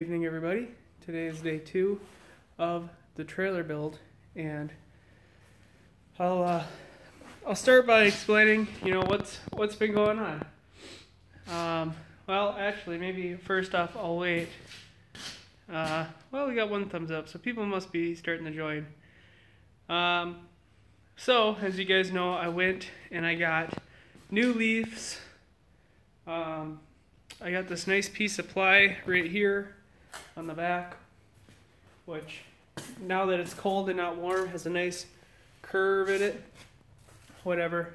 Good evening, everybody. Today is day 2 of the trailer build, and I'll start by explaining, what's been going on. Well, actually, maybe first off, I'll wait. Well, we got one thumbs up, so people must be starting to join. So, as you guys know, I went and I got new leaves. I got this nice piece of ply right here on the back, which now that it's cold and not warm has a nice curve in it, whatever.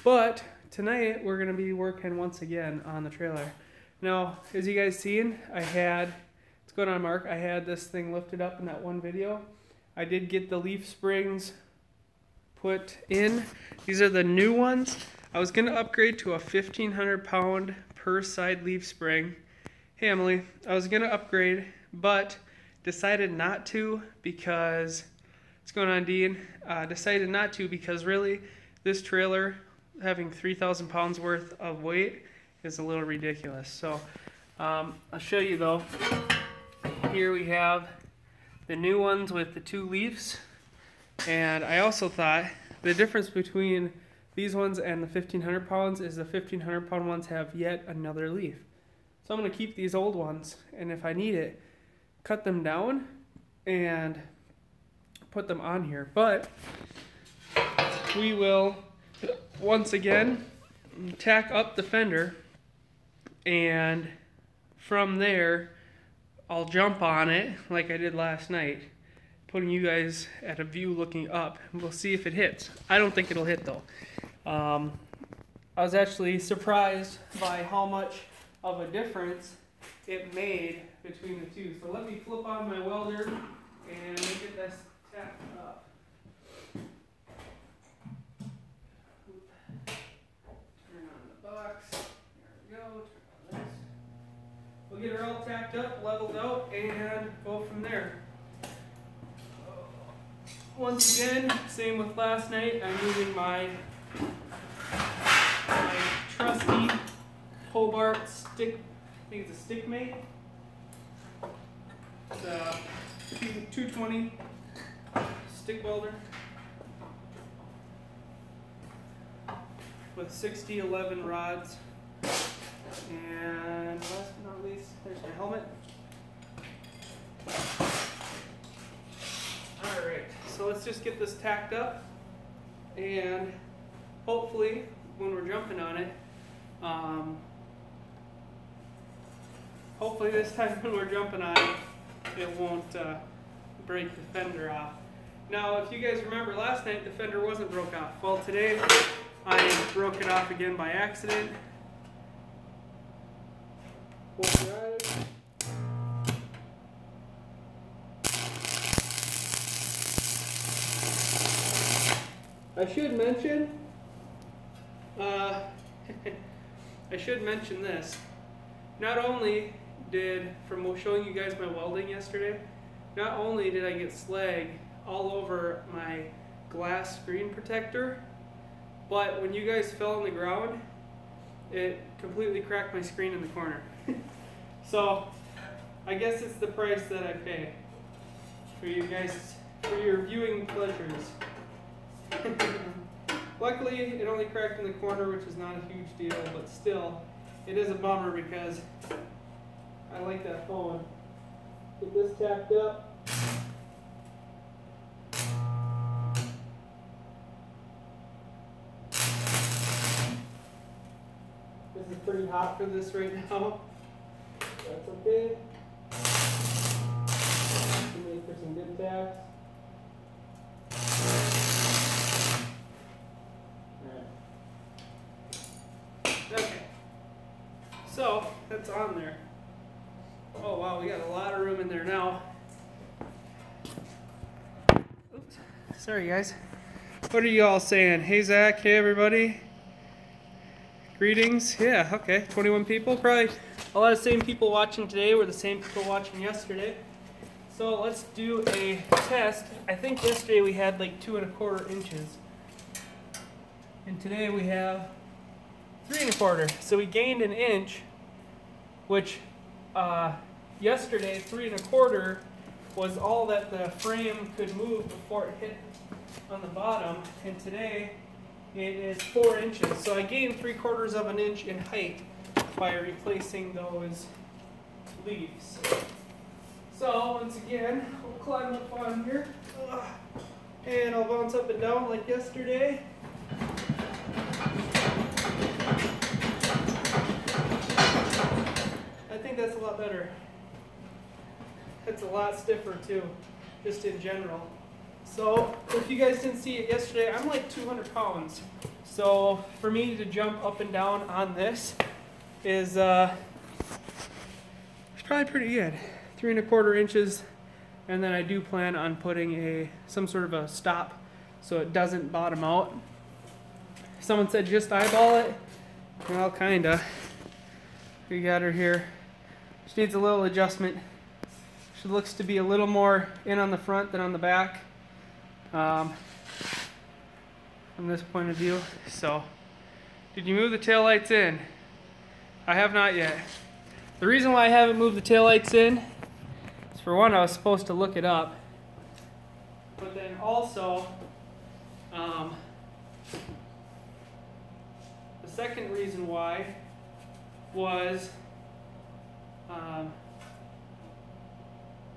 But tonight we're going to be working once again on the trailer. Now, as you guys seen, it's going on, Mark, I had this thing lifted up in that one video. I did get the leaf springs put in. These are the new ones. I was going to upgrade to a 1,500 pound per side leaf spring. Hey Emily, I was going to upgrade, but decided not to because, what's going on, Dean? Decided not to because really this trailer having 3,000 pounds worth of weight is a little ridiculous. So I'll show you though. Here we have the new ones with the 2 leaves, and I also thought the difference between these ones and the 1,500 pounds is the 1,500 pound ones have yet another leaf. So I'm going to keep these old ones, and if I need it, cut them down and put them on here. But we will, once again, tack up the fender, and from there, I'll jump on it like I did last night, putting you guys at a view looking up, and we'll see if it hits. I don't think it'll hit, though. I was actually surprised by how much of a difference it made between the two. So let me flip on my welder and get this tacked up. Turn on the box. There we go. Turn on this. We'll get her all tacked up, leveled out, and go from there. Once again, same with last night, I'm using my trusty Hobart stick, I think it's a stick mate. It's a 220 stick welder with 6011 rods. And last but not least, there's my helmet. Alright, so let's just get this tacked up, and hopefully when we're jumping on it, hopefully this time when we're jumping on it, it won't break the fender off. Now, if you guys remember last night, the fender wasn't broke off. Well, today I broke it off again by accident. I should mention, I should mention this. Not only from showing you guys my welding yesterday, not only did I get slag all over my glass screen protector, but when you guys fell on the ground, it completely cracked my screen in the corner. So, I guess it's the price that I pay for you guys, for your viewing pleasures. Luckily, it only cracked in the corner, which is not a huge deal, but still, it is a bummer because I like that phone. Get this tacked up. This is pretty hot for this right now. That's okay. Wait for some good tacks. Okay, so that's on there. Oh wow, we got a lot of room in there now. Oops, sorry guys. What are you all saying? Hey Zach, hey everybody. Greetings. Yeah, okay, 21 people. Probably a lot of the same people watching today were the same people watching yesterday. So let's do a test. I think yesterday we had like 2 1/4 inches. And today we have 3 1/4. So we gained an inch, which yesterday 3 1/4 was all that the frame could move before it hit on the bottom, and today it is 4 inches. So I gained 3/4 of an inch in height by replacing those leaves. So once again, we'll climb up on here, and I'll bounce up and down like yesterday. I think that's a lot better. It's a lot stiffer too, just in general. So if you guys didn't see it yesterday, I'm like 200 pounds. So for me to jump up and down on this is it's probably pretty good. 3 1/4 inches, and then I do plan on putting some sort of a stop so it doesn't bottom out. Someone said just eyeball it. Well, kinda. We got her here. She needs a little adjustment. She looks to be a little more in on the front than on the back, from this point of view. So, did you move the taillights in? I have not yet. The reason why I haven't moved the taillights in is, for one, I was supposed to look it up, but then also, the second reason why was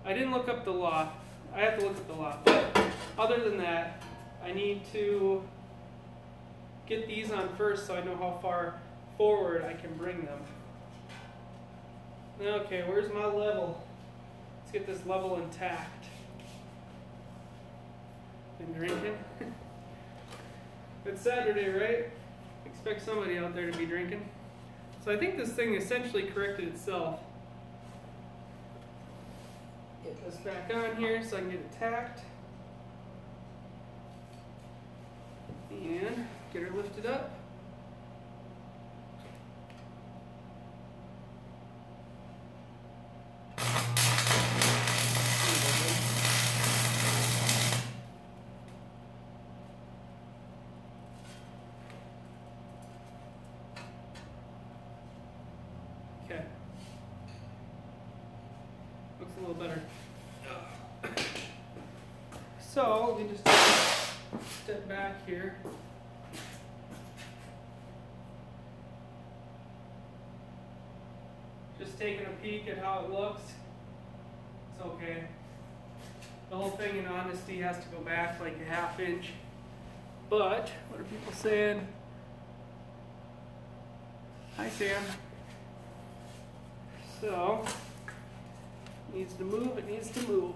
I didn't look up the law. I have to look up the law. But other than that, I need to get these on first so I know how far forward I can bring them. Okay, where's my level? Let's get this level intact. Been drinking? It's Saturday, right? Expect somebody out there to be drinking. So I think this thing essentially corrected itself. Get this back on here so I can get it tacked. And get her lifted up. Okay. Looks a little better. So, let me just step back here. Just taking a peek at how it looks. It's okay. The whole thing, in honesty, has to go back like a ½ inch. But, what are people saying? Hi, Sam. So, needs to move, it needs to move.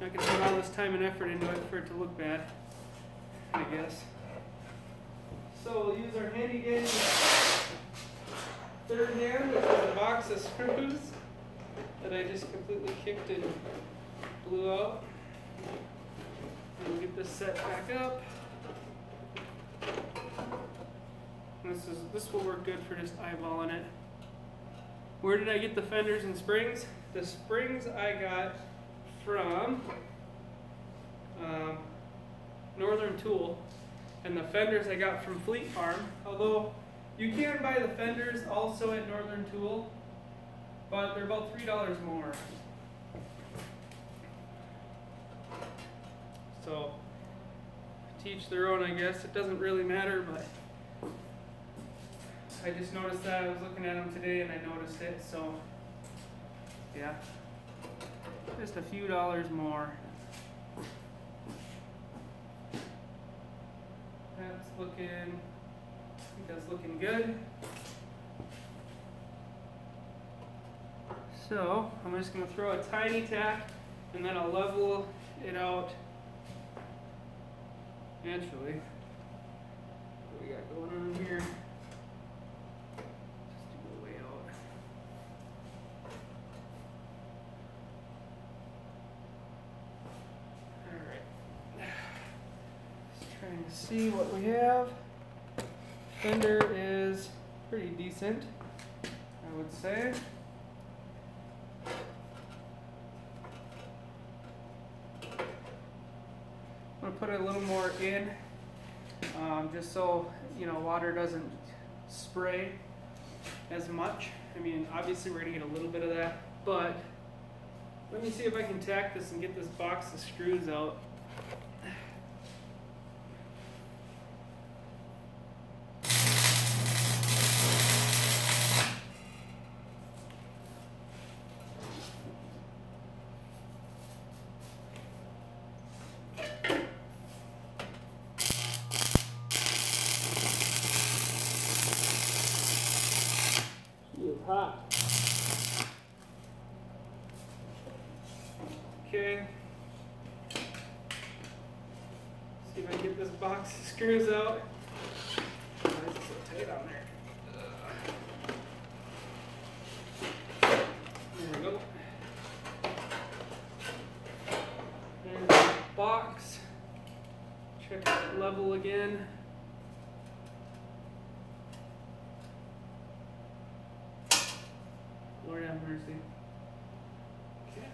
Not going to put all this time and effort into it for it to look bad, I guess. So we'll use our handy dandy third hand, which is a box of screws that I just completely kicked and blew out. And we'll get this set back up. This will work good for just eyeballing it. Where did I get the fenders and springs? The springs I got from Northern Tool, and the fenders I got from Fleet Farm. Although you can buy the fenders also at Northern Tool, but they're about $3 more. So to each their own, I guess. It doesn't really matter, but I just noticed that. I was looking at them today and I noticed it, so yeah, just a few dollars more. I think that's looking good. So I'm just going to throw a tiny tack and then I'll level it out. Actually, what we got going on here? Trying to see what we have. Fender is pretty decent, I would say. I'm going to put a little more in, just so water doesn't spray. as much. I mean, obviously we're gonna get a little bit of that, but let me see if I can tack this and get this box of screws out. Hot. Okay. See if I can get this box of screws out. Why is it so tight on there? There we go. There's the box. Check that level again. Lord have mercy. Okay.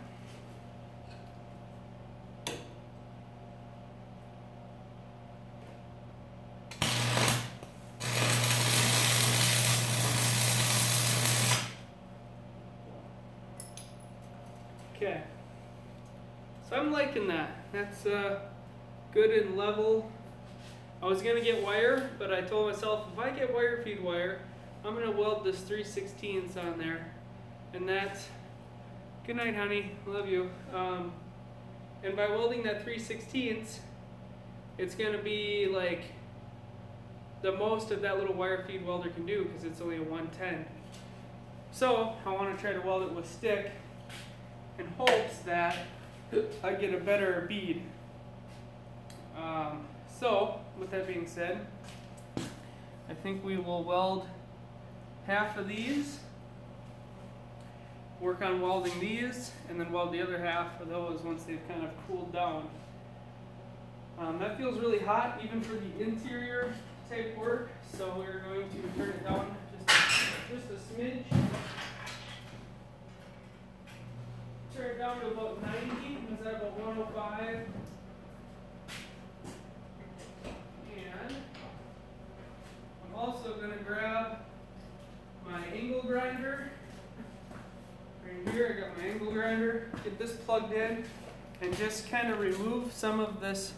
Okay. So I'm liking that. That's good and level. I was gonna get wire, but I told myself if I get wire feed wire, I'm gonna weld this 3/16 on there. And that's, good night honey, love you. And by welding that 3/16, it's going to be like the most of that little wire feed welder can do because it's only a 110. So I want to try to weld it with stick in hopes that I get a better bead. So with that being said, I think we will weld half of these, work on welding these, and then weld the other half of those once they've kind of cooled down. That feels really hot even for the interior type work, so we're going to turn it down just a smidge. Turn it down to about 90, is that about 105? And I'm also going to grab my angle grinder. Right here, I got my angle grinder, get this plugged in, and just kind of remove some of this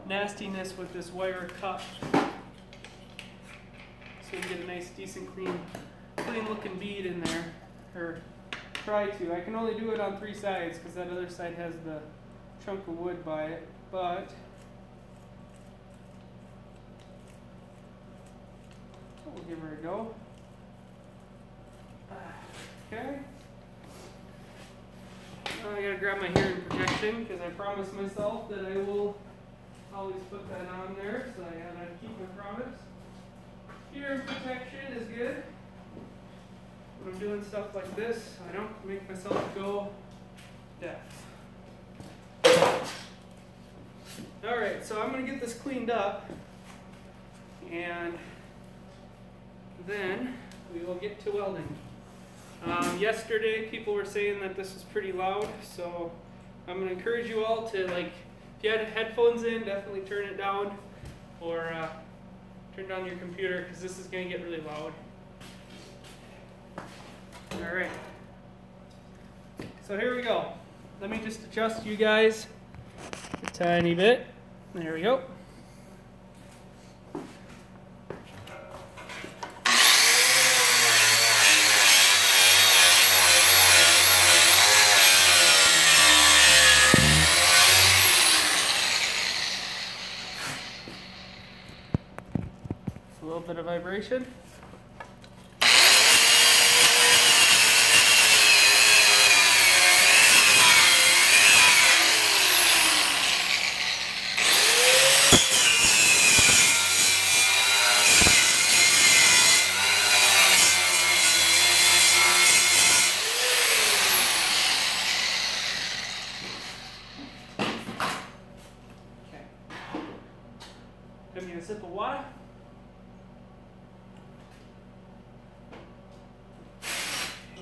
nastiness with this wire cut. So we can get a nice, decent, clean looking bead in there, or try to. I can only do it on 3 sides because that other side has the chunk of wood by it, but we'll give her a go. Okay. I gotta grab my hearing protection because I promised myself that I will always put that on there, so I gotta keep my promise. Hearing protection is good. When I'm doing stuff like this, I don't make myself go deaf. Alright, so I'm gonna get this cleaned up, and then we will get to welding. Yesterday people were saying that this is pretty loud, so I'm going to encourage you all to, like, if you had headphones in, definitely turn it down, or turn down your computer because this is going to get really loud. Alright, so here we go. Let me just adjust you guys a tiny bit. There we go. A little bit of vibration. Okay. Give me a sip of water.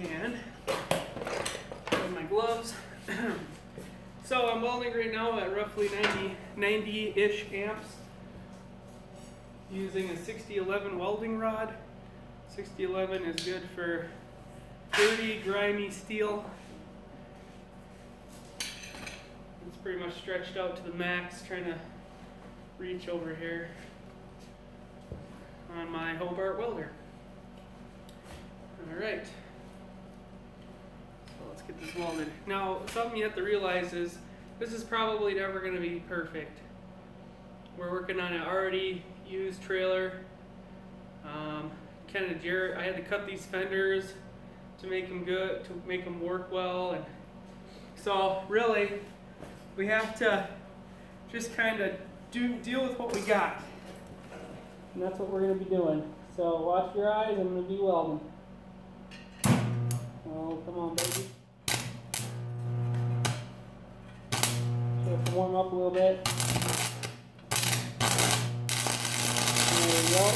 And with my gloves. So I'm welding right now at roughly 90-ish amps using a 6011 welding rod, 6011 is good for dirty, grimy steel. It's pretty much stretched out to the max, trying to reach over here on my Hobart welder. Alright, so let's get this welded. Now, something you have to realize is this is probably never going to be perfect. We're working on an already used trailer. I had to cut these fenders to make them good, to make them work well, and so really we have to just kind of deal with what we got, and that's what we're going to be doing. So watch your eyes. I'm going to be welding. Oh, come on, baby. So have to warm up a little bit. There we go.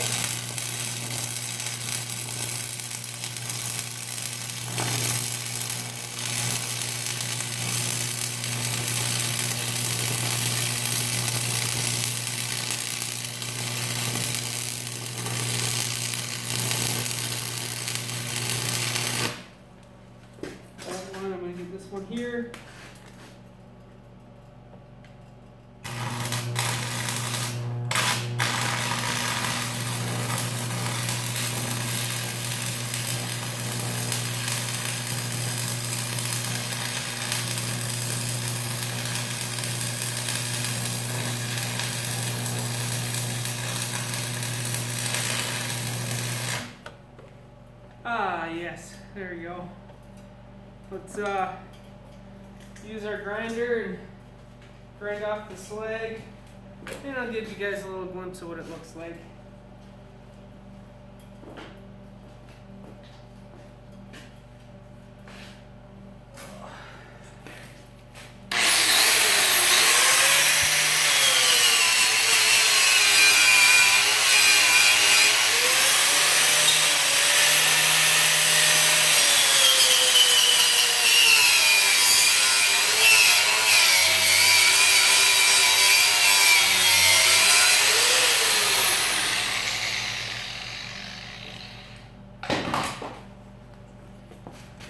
I'm going to get this one here. Ah, yes, there we go. Let's use our grinder and grind off the slag, and I'll give you guys a little glimpse of what it looks like.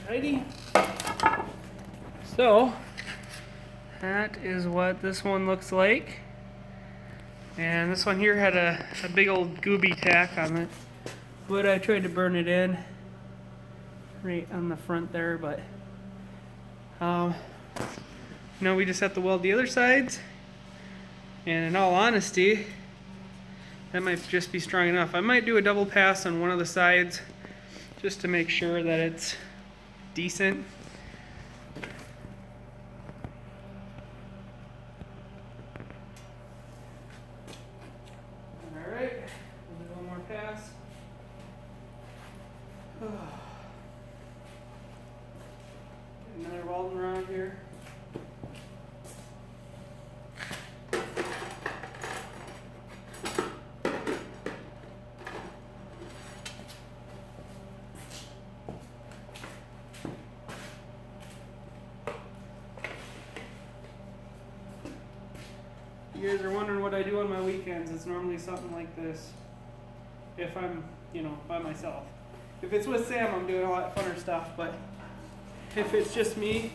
Alrighty. So that is what this one looks like, and this one here had a big old gooby tack on it, but I tried to burn it in right on the front there. But now we just have to weld the other sides, and in all honesty, that might just be strong enough. I might do a double pass on one of the sides just to make sure that it's decent. Alright, we'll do one more pass. Get another welding rod here. You guys are wondering what I do on my weekends. It's normally something like this. If I'm, by myself. If it's with Sam, I'm doing a lot funner stuff, but if it's just me,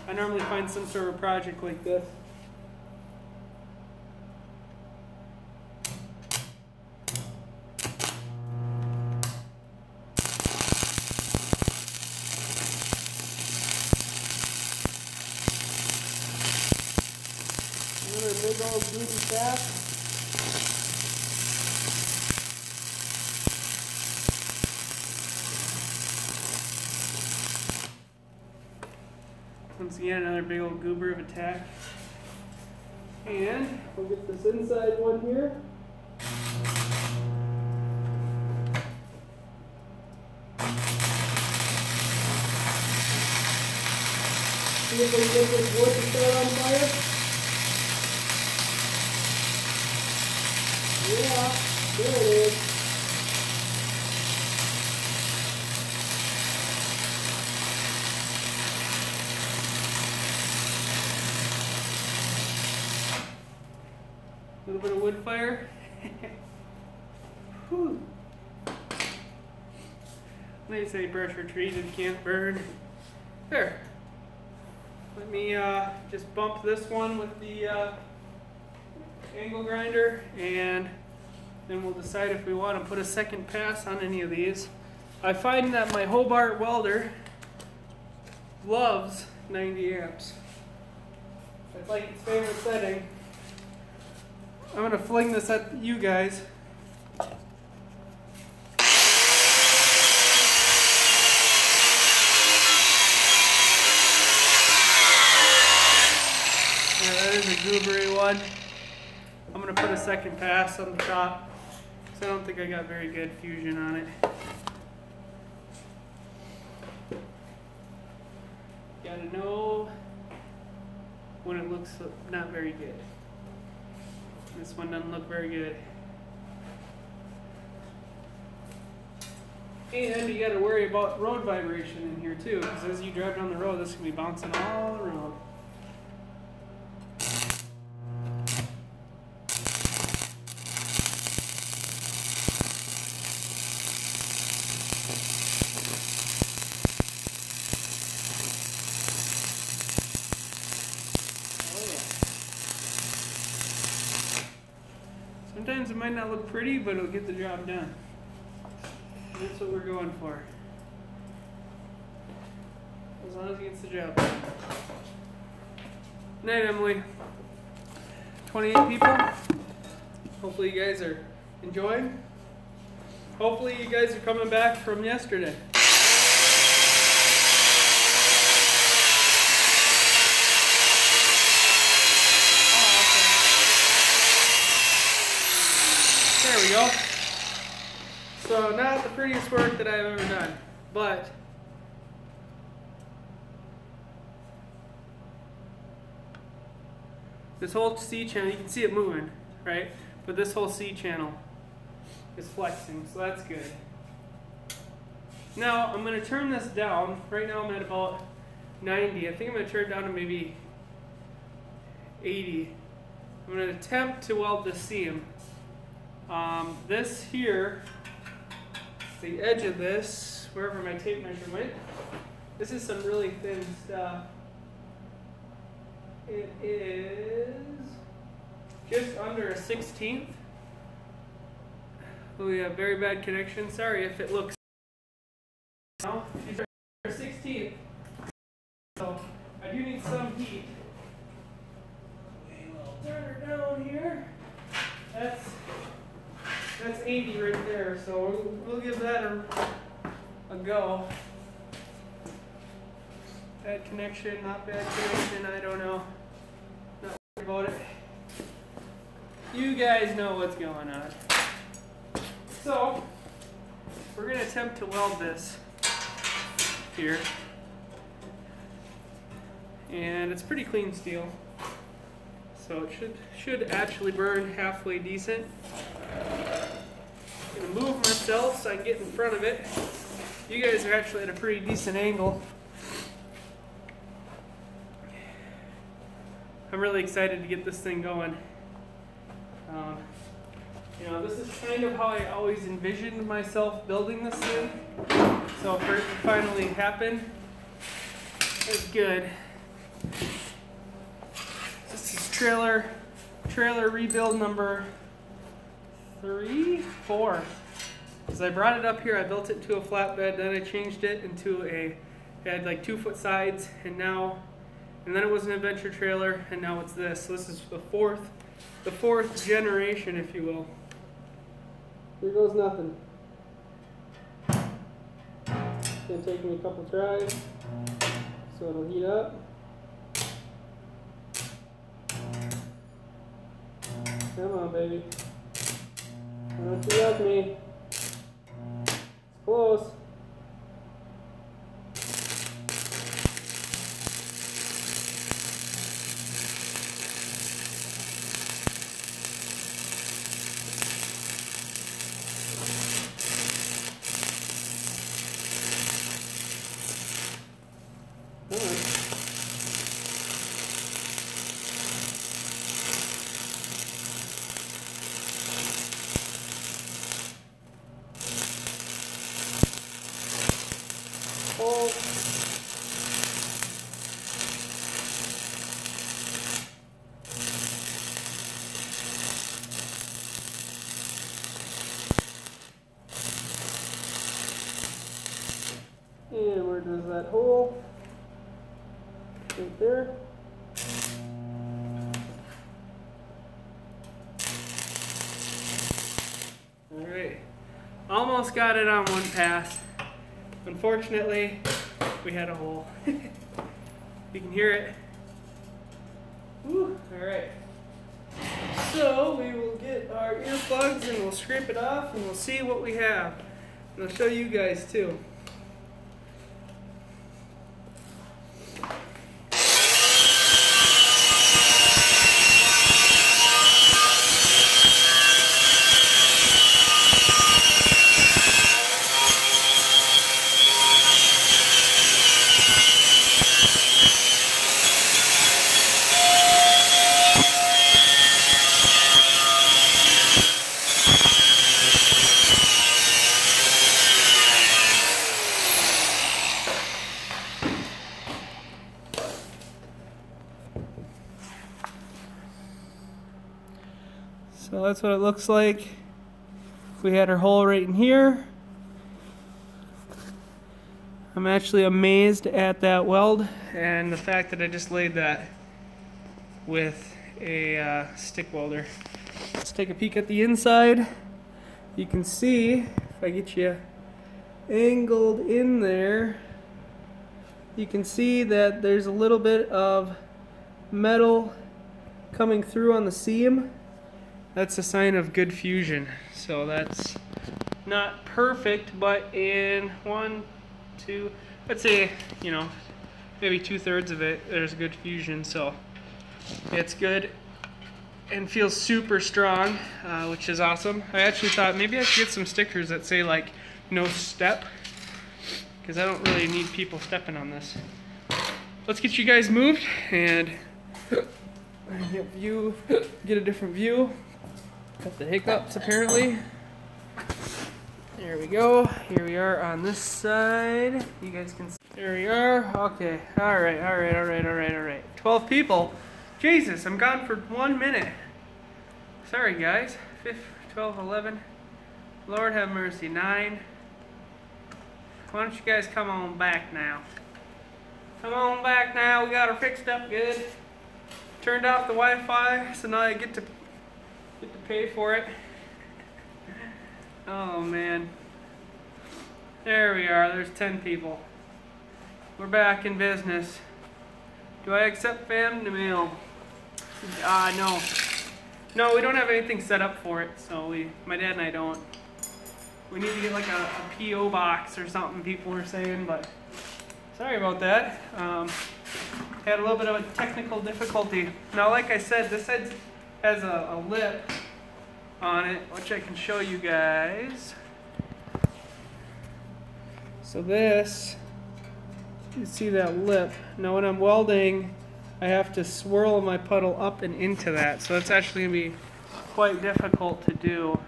I normally find some sort of project like this. Another big old groovy shaft. Once again, another big old goober of a tack. And we'll get this inside one here. See if we can get this wood to start on fire. Yeah, there it is. A little bit of wood fire. Whew. They say pressure treated can't burn. There. Let me just bump this one with the angle grinder, and then we'll decide if we want to put a second pass on any of these. I find that my Hobart welder loves 90 amps. It's like its favorite setting. I'm going to fling this at you guys. Yeah, that is a goobery one. I'm going to put a second pass on the top because I don't think I got very good fusion on it. Gotta know when it looks not very good. This one doesn't look very good. And you gotta worry about road vibration in here too, because as you drive down the road, this can be bouncing all around. Sometimes it might not look pretty, but it'll get the job done. That's what we're going for. As long as it gets the job done. Night, Emily. 28 people. Hopefully you guys are enjoying. Hopefully you guys are coming back from yesterday. There we go. So not the prettiest work that I've ever done, but this whole C channel, you can see it moving, right? But this whole C channel is flexing, so that's good. Now I'm going to turn this down. Right now I'm at about 90. I think I'm going to turn it down to maybe 80. I'm going to attempt to weld this seam. This here, the edge of this, wherever my tape measure went, this is some really thin stuff. It is just under a 1/16. We have very bad connection. Sorry if it looks. No, these are a 1/16. So I do need some heat. Okay, we'll turn her down here. That's 80 right there, so we'll give that a go. Bad connection, not bad connection, I don't know. Not worried about it. You guys know what's going on. So, we're going to attempt to weld this here. And it's pretty clean steel. So it should actually burn halfway decent. I'm going to move myself so I can get in front of it. You guys are actually at a pretty decent angle. I'm really excited to get this thing going. You know, this is kind of how I always envisioned myself building this thing. So for it to finally happen, it's good. This is trailer rebuild number 4. Because I brought it up here, I built it to a flatbed, then I changed it into it had like 2-foot sides, and then it was an adventure trailer, and now it's this. So this is the fourth generation, if you will. Here goes nothing. It's gonna take me a couple tries, so it'll heat up. Come on, baby. Why don't you love me? It's close. there's that hole right there. Alright, almost got it on one pass. Unfortunately, we had a hole. You can hear it. Woo, alright. So we will get our earplugs and we'll scrape it off and we'll see what we have. And I'll show you guys too. So that's what it looks like. We had our hole right in here. I'm actually amazed at that weld and the fact that I just laid that with a stick welder. Let's take a peek at the inside. You can see, if I get you angled in there, you can see that there's a little bit of metal coming through on the seam. That's a sign of good fusion. So that's not perfect, but in one, two, let's say, you know, maybe 2/3 of it, there's good fusion. So it's good and feels super strong, which is awesome. I actually thought maybe I should get some stickers that say like no step, because I don't really need people stepping on this. Let's get you guys moved and get a different view. Got the hiccups apparently. There we go. Here we are on this side. You guys can see. There we are. Okay. All right. 12 people. Jesus, I'm gone for 1 minute. Sorry guys. 12, 11. Lord have mercy. 9. Why don't you guys come on back now? Come on back now. We got her fixed up good. Turned off the Wi-Fi, so now I get to pay for it. Oh man. There we are. There's 10 people. We're back in business. Do I accept fan mail? No. No, we don't have anything set up for it, so my dad and I don't. We need to get like a P.O. box or something, people were saying, but sorry about that. Had a little bit of a technical difficulty. Now, like I said, this has a lip on it, which I can show you guys. So this, you see that lip. Now when I'm welding, I have to swirl my puddle up and into that. So it's actually going to be quite difficult to do.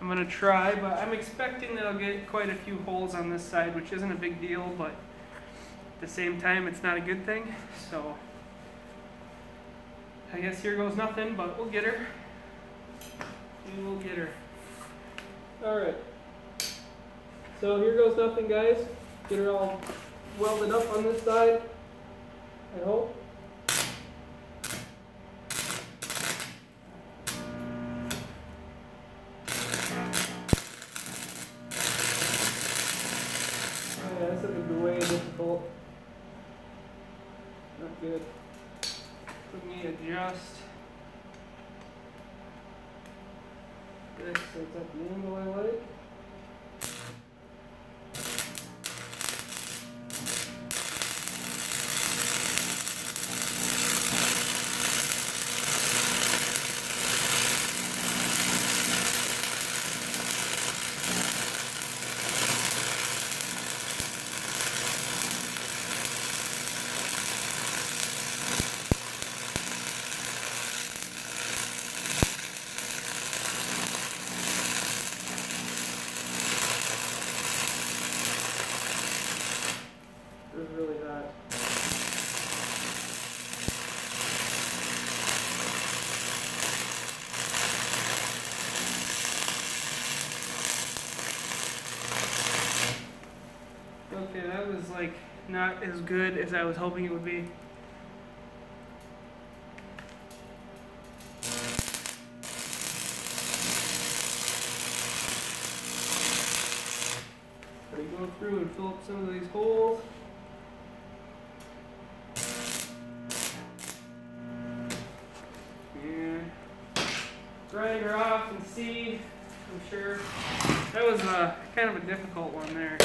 I'm going to try, but I'm expecting that I'll get quite a few holes on this side, which isn't a big deal, but at the same time, it's not a good thing. So I guess here goes nothing, but we'll get her. We will get her. Alright. So here goes nothing, guys. Get her all welded up on this side, I hope. Oh yeah, this is way difficult. Not good. Let me adjust this so it's at the angle I like. It was really hot. Okay, Okay, that was like not as good as I was hoping it would be. Gotta go through and fill up some of these holes. And grind her off and see, I'm sure. That was kind of a difficult one there.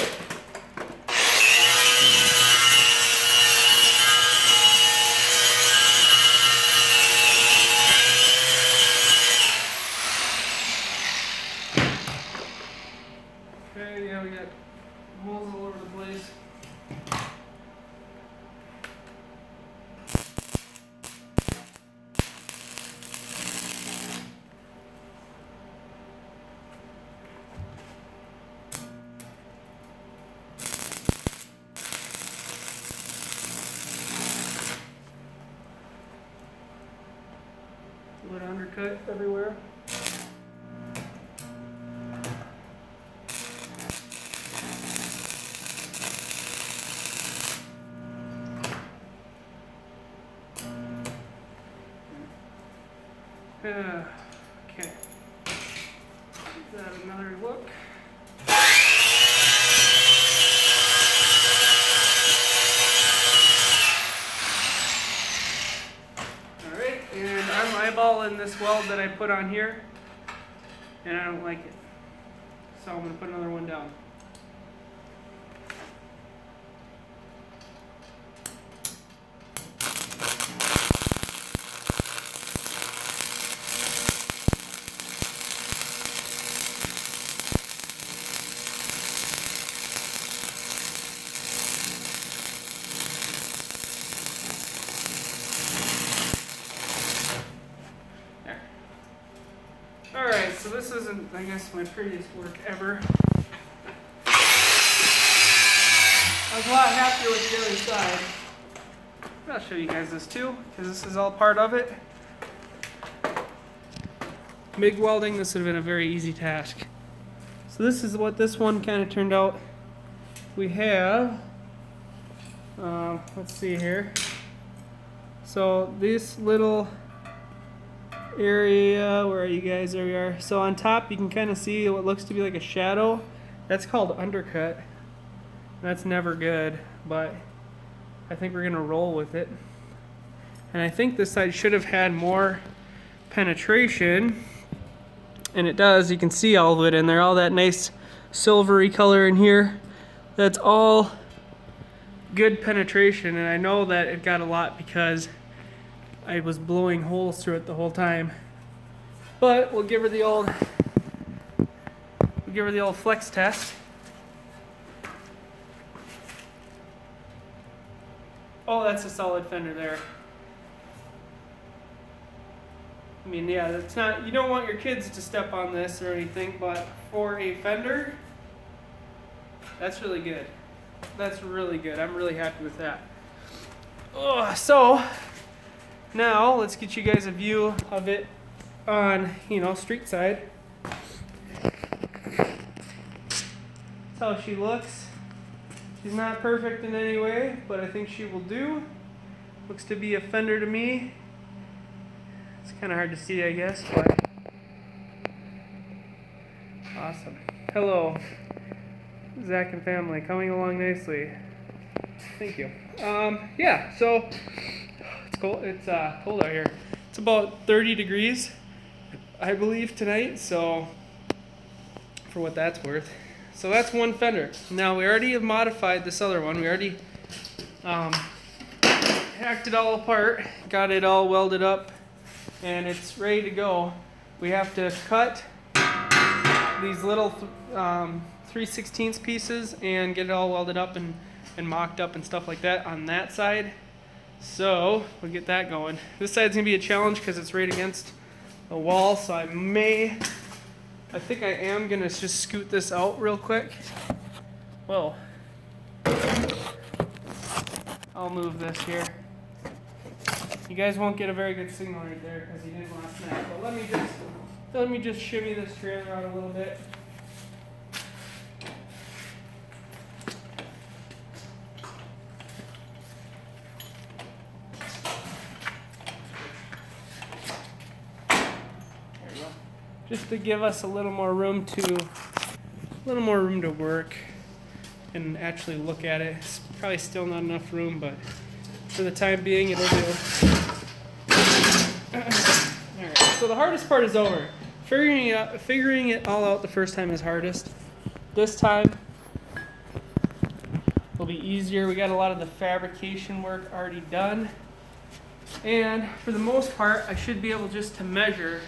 Okay, yeah, we got holes all over the place. A little undercut everywhere. Okay. Give that another look. Alright, and I'm eyeballing this weld that I put on here, and I don't like it. So I'm going to put another one down. Alright, so this isn't, I guess, my prettiest work ever. I was a lot happier with the other side. I'll show you guys this too, because this is all part of it. MIG welding, this would have been a very easy task. So this is what this one kind of turned out. We have, let's see here. So this little area, where are you guys? There we are. So on top you can kind of see what looks to be like a shadow. That's called undercut. That's never good, but I think we're gonna roll with it. And I think this side should have had more penetration, and it does. You can see all of it in there, all that nice silvery color in here. That's all good penetration, and I know that it got a lot because I was blowing holes through it the whole time. But we'll give her the old flex test. Oh, that's a solid fender there. I mean, yeah, that's not, you don't want your kids to step on this or anything, but for a fender, that's really good. That's really good. I'm really happy with that. Oh, so now let's get you guys a view of it on, street side. That's how she looks. She's not perfect in any way, but I think she will do. Looks to be a fender to me. It's kind of hard to see, I guess, but awesome. Hello, Zach and family, coming along nicely. Thank you. Yeah, so it's cold. It's cold out here. It's about 30 degrees, I believe, tonight. So for what that's worth. So that's one fender. Now we already have modified this other one. We already hacked it all apart, got it all welded up, and it's ready to go. We have to cut these little 3/16 pieces and get it all welded up and mocked up and stuff like that on that side. So we'll get that going. This side's gonna be a challenge because it's right against the wall, so I think I am gonna just scoot this out real quick. Well, I'll move this here. You guys won't get a very good signal right there because he didn't last night. But let me just shimmy this trailer out a little bit. just to give us a little more room to work and actually look at it. It's probably still not enough room, but for the time being, it'll do. Alright, so the hardest part is over. Figuring it all out the first time is hardest. This time will be easier. We got a lot of the fabrication work already done. And for the most part, I should be able just to measure.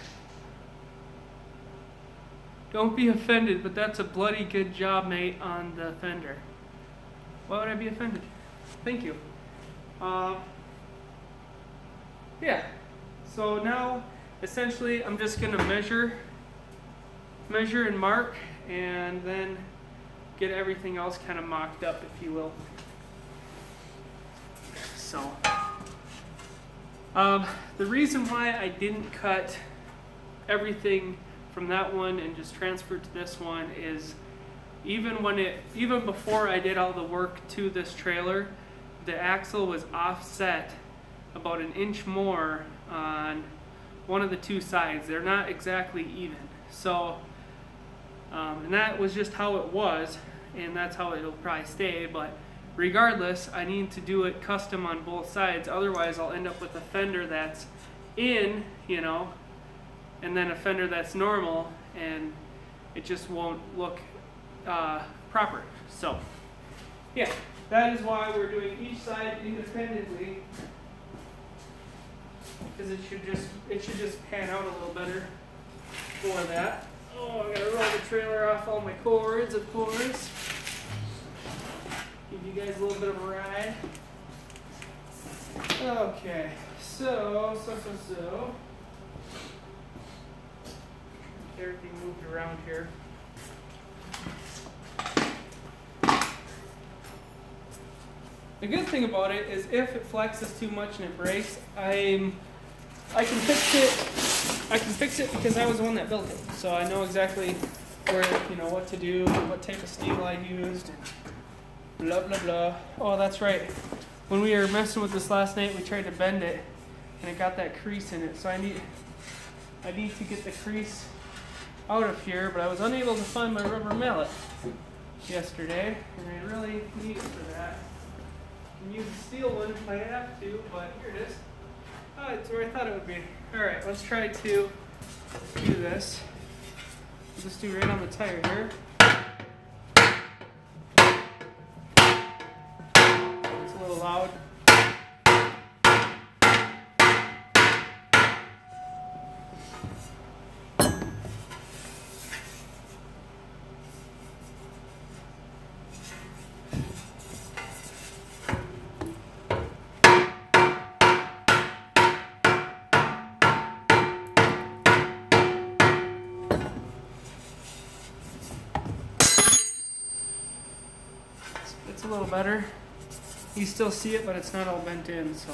Don't be offended, but that's a bloody good job, mate, on the fender. Why would I be offended? Thank you. Yeah. So now, essentially, I'm just gonna measure and mark, and then get everything else kind of mocked up, if you will. So, the reason why I didn't cut everything from that one and just transfer to this one is even before I did all the work to this trailer, the axle was offset about 1 inch more on one of the two sides. They're not exactly even. So, and that was just how it was, and that's how it'll probably stay. But regardless, I need to do it custom on both sides. Otherwise, I'll end up with a fender that's in, you know, and then a fender that's normal, and it just won't look proper. So, yeah, that is why we're doing each side independently, because it should just pan out a little better for that. Oh, I gotta roll the trailer off all my cords, of course. Give you guys a little bit of a ride. Okay, so. Everything moved around here. The good thing about it is if it flexes too much and it breaks, I can fix it. I can fix it because I was the one that built it, so I know exactly where, you know, what to do, what type of steel I used, and blah blah blah. Oh, that's right. When we were messing with this last night, we tried to bend it, and it got that crease in it. So I need to get the crease out of here, but I was unable to find my rubber mallet yesterday, and I really need it for that. I can use the steel one if I have to, but here it is. Oh, it's where I thought it would be. Alright, let's try to do this. We'll just do right on the tire here. It's a little loud. It's a little better. You still see it, but it's not all bent in, so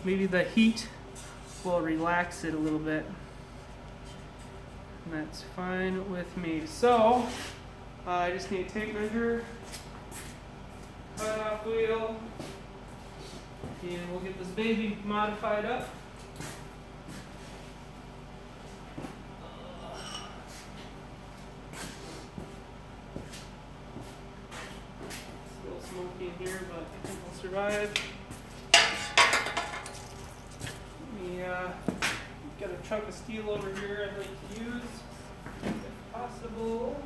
maybe the heat will relax it a little bit. And that's fine with me. So, I just need a tape measure, cut off wheel, and we'll get this baby modified up. In here, but I think we'll survive. Got a chunk of steel over here I'd like to use, if possible.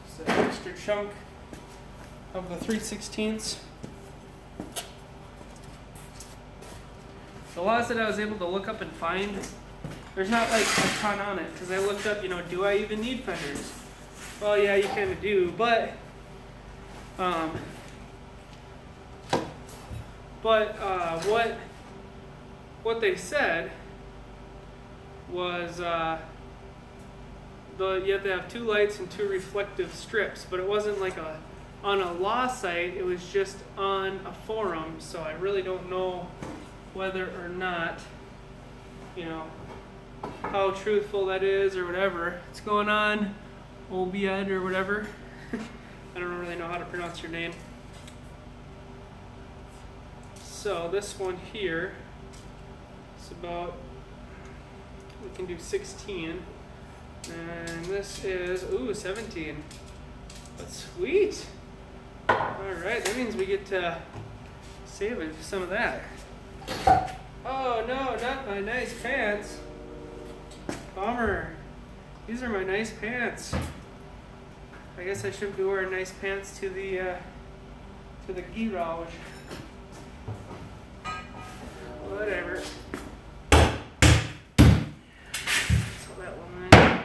Just an extra chunk of the 3/16. The laws that I was able to look up and find, there's not like a ton on it, because I looked up, you know, do I even need fenders? Well, yeah, you kind of do, but what they said was you have to have 2 lights and 2 reflective strips, but it wasn't like on a law site, it was just on a forum, so I really don't know whether or not, you know, how truthful that is or whatever. What's going on, Obiad or whatever? I don't really know how to pronounce your name. So this one here It's about, we can do 16. And this is, ooh, 17. But sweet. Alright, that means we get to save some of that. Oh no, not my nice pants. Bummer. These are my nice pants. I guess I shouldn't be wearing nice pants to the garage. Whatever. So that one then.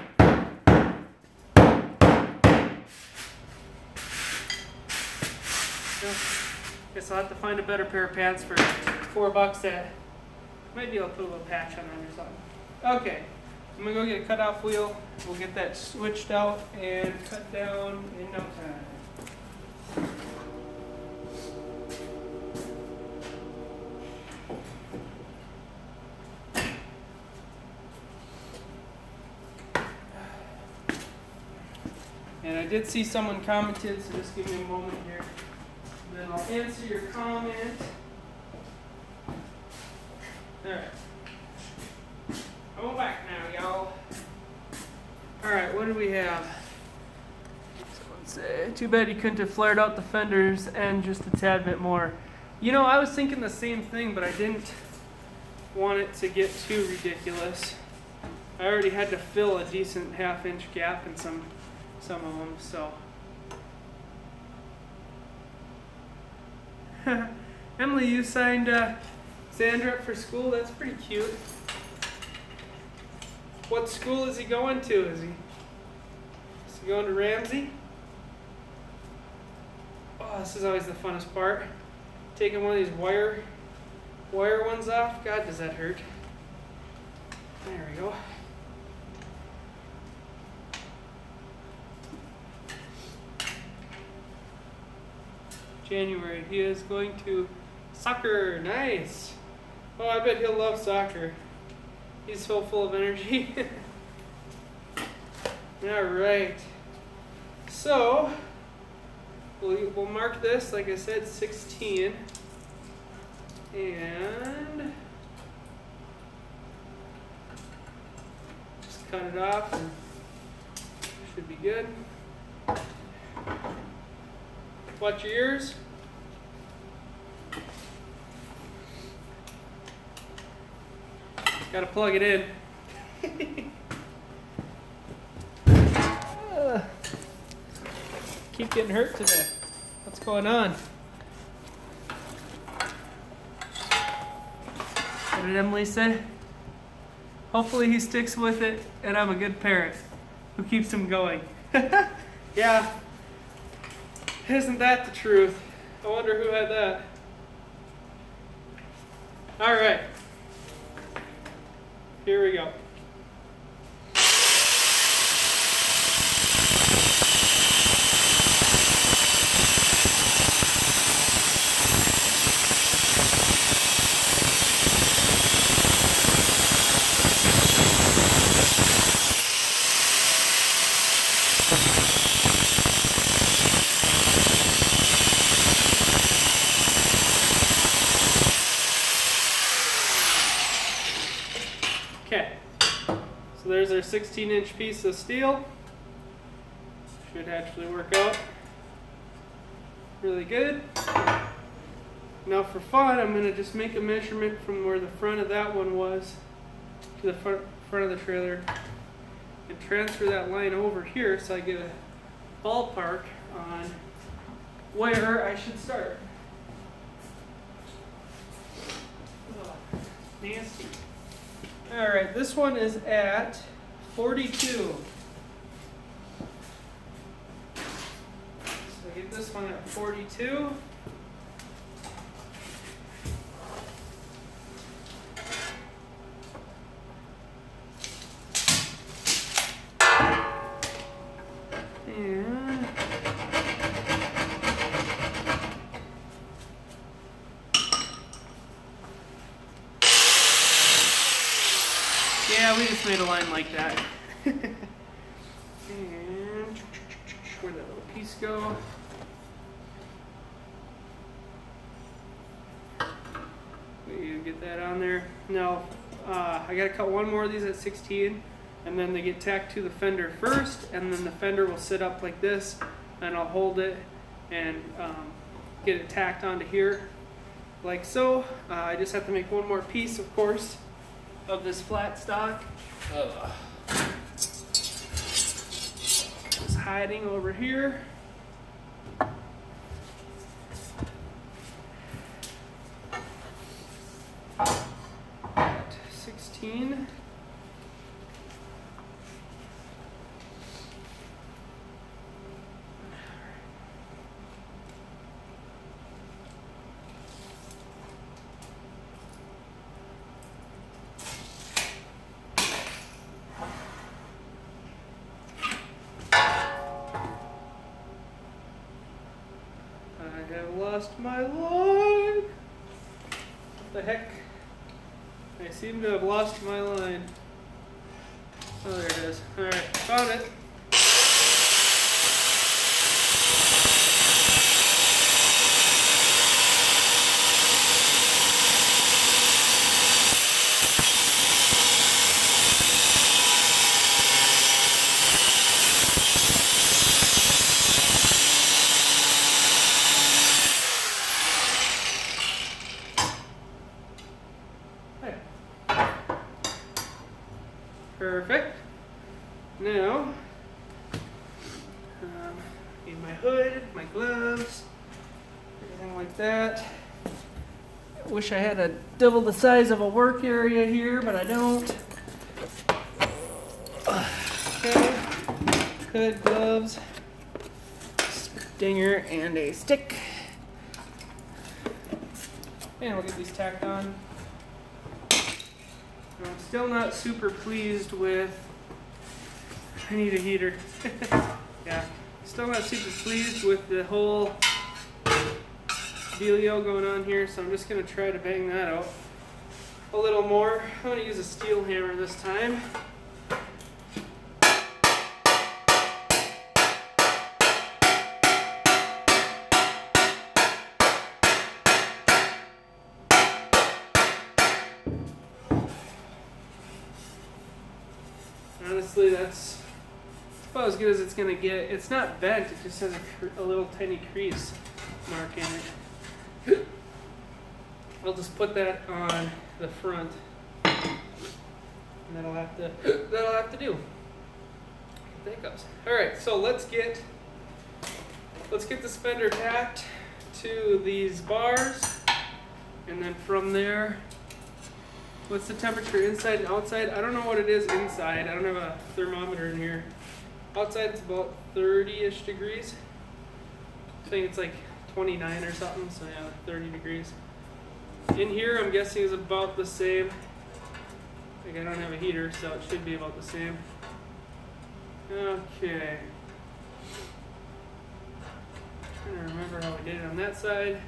Guess I'll have to find a better pair of pants for $4 that maybe I'll put a little patch on them or something. Okay, I'm gonna go get a cutoff wheel. We'll get that switched out and cut down in no time. And I did see someone commented, so just give me a moment here. Then I'll answer your comment. Alright. I'm back now, y'all. Alright, what do we have? Someone say, too bad you couldn't have flared out the fenders and just a tad bit more. You know, I was thinking the same thing, but I didn't want it to get too ridiculous. I already had to fill a decent half-inch gap in some of them, so. Emily, you signed Xander up for school? That's pretty cute. What school is he going to? Is he going to Ramsey? Oh, this is always the funnest part. Taking one of these wire ones off. God, does that hurt. There we go. January, he is going to soccer. Nice. Oh, I bet he'll love soccer. He's so full of energy. All right. So we'll mark this, like I said, 16, and just cut it off, and should be good. Watch your ears. Gotta plug it in. Keep getting hurt today. What's going on? What did Emily say? Hopefully he sticks with it and I'm a good parent who keeps him going. Yeah. Isn't that the truth? I wonder who had that. All right. Here we go. Okay, so there's our 16-inch piece of steel. Should actually work out really good. Now for fun, I'm going to just make a measurement from where the front of that one was to the front of the trailer and transfer that line over here so I get a ballpark on where I should start. Ugh, nasty. Alright, this one is at 42. So get this one at 42. And yeah, we just made a line like that. And where'd that little piece go? We get that on there. Now, I gotta cut one more of these at 16, and then they get tacked to the fender first, and then the fender will sit up like this, and I'll hold it and get it tacked onto here like so. I just have to make one more piece, of course, of this flat stock. It's hiding over here. At 16. I have lost my line. What the heck? I seem to have lost my line. Oh, there it is. Alright, found it. Perfect. Now, need my hood, my gloves, everything like that. Wish I had a double the size of a work area here, but I don't. Okay, hood, gloves, stinger, and a stick. And we'll get these tacked on. I'm still not super pleased with, I need a heater. Yeah, still not super pleased with the whole dealio going on here, so I'm just going to try to bang that out a little more. I'm going to use a steel hammer this time. Honestly, that's about as good as it's going to get. It's not bent, it just has a little tiny crease mark in it. I'll just put that on the front, and that'll have to do. There it goes. All right, so let's get this fender tacked to these bars, and then from there, what's the temperature inside and outside? I don't know what it is inside. I don't have a thermometer in here. Outside it's about 30-ish degrees. I think it's like 29 or something, so yeah, 30 degrees. In here I'm guessing is about the same. Like I don't have a heater, so it should be about the same. Okay. I'm trying to remember how we did it on that side.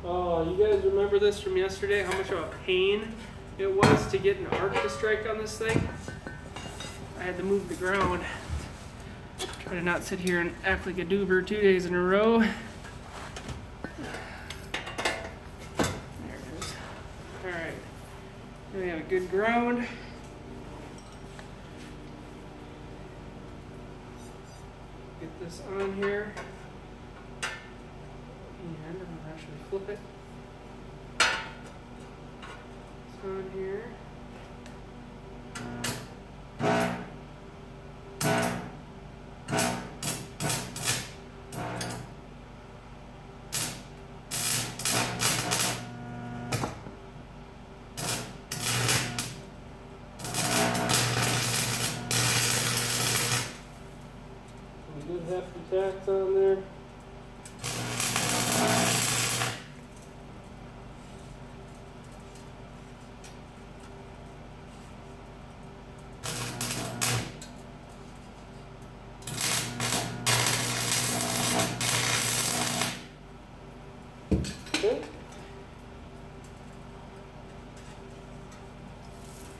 Oh, you guys remember this from yesterday? How much of a pain it was to get an arc to strike on this thing? I had to move the ground. Try to not sit here and act like a doober 2 days in a row. There it is. Alright. Now we have a good ground. Get this on here. And I'm going to actually flip it. It's on here. We did have the tacks on there. Okay.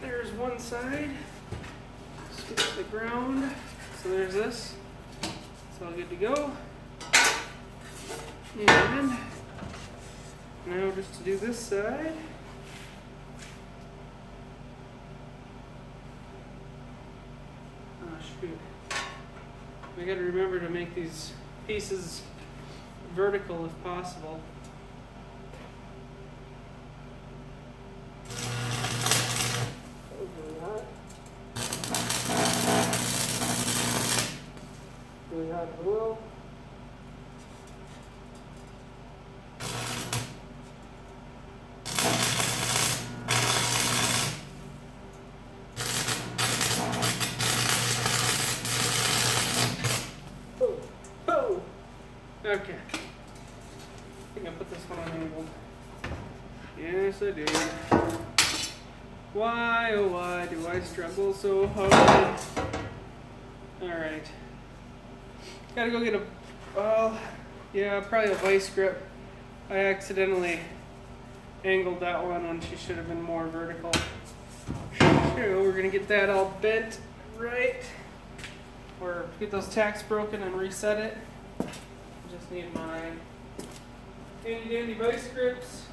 There's one side. Switch the ground. So there's this. It's all good to go. And Now just to do this side. Oh shoot. We gotta remember to make these pieces vertical if possible. Really hot glue. Okay. I think I put this one on angled. Yes, I did. Why, oh why do I struggle so hard? Alright. Gotta go get a, well, yeah, probably a vice grip. I accidentally angled that one when she should have been more vertical. So we're gonna get that all bent right. Or get those tacks broken and reset it. Just need my handy dandy vice grips.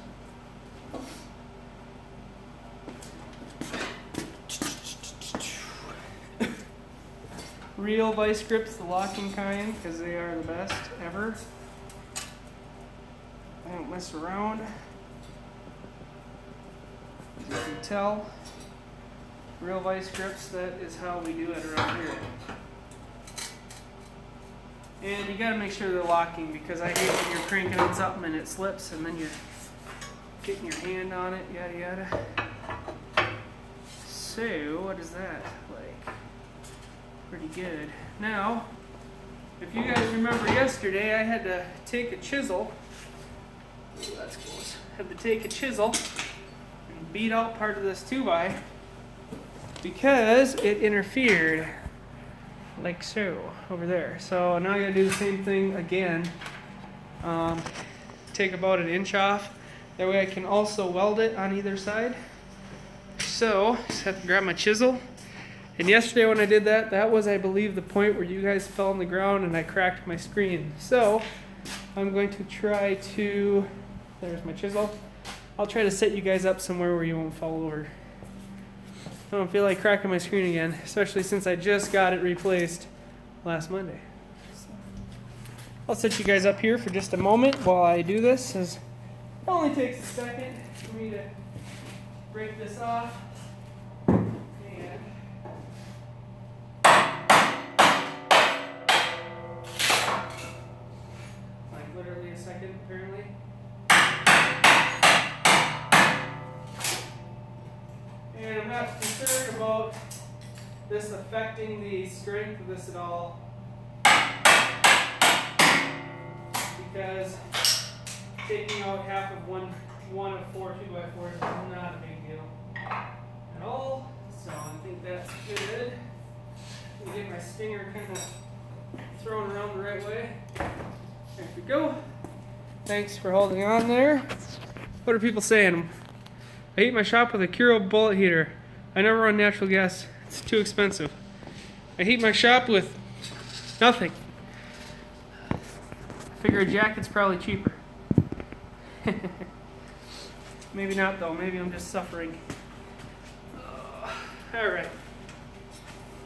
Real vice grips, the locking kind, because they are the best ever. I don't mess around. As you can tell, real vice grips, that is how we do it around here. And you gotta make sure they're locking, because I hate when you're cranking on something and it slips and then you're getting your hand on it, yada yada. So, what is that like? Pretty good. Now, if you guys remember yesterday, I had to take a chisel. Ooh, that's close. Had to take a chisel and beat out part of this 2x because it interfered. Like so, over there. So now I gotta do the same thing again. Take about 1 inch off. That way I can also weld it on either side. So, just have to grab my chisel. And yesterday when I did that, that was, I believe, the point where you guys fell on the ground and I cracked my screen. So, I'm going to try to, there's my chisel. I'll try to set you guys up somewhere where you won't fall over. I don't feel like cracking my screen again, especially since I just got it replaced last Monday. So I'll set you guys up here for just a moment while I do this, as it only takes a second for me to break this off. And like literally a second, apparently. And I'm not concerned about this affecting the strength of this at all, because taking out half of one of 4 2x4s is not a big deal at all. So I think that's good. Let me get my stinger kind of thrown around the right way. There we go. Thanks for holding on there. What are people saying? I heat my shop with a Kuro bullet heater. I never run natural gas. It's too expensive. I heat my shop with nothing. I figure a jacket's probably cheaper. Maybe not though. Maybe I'm just suffering. Alright.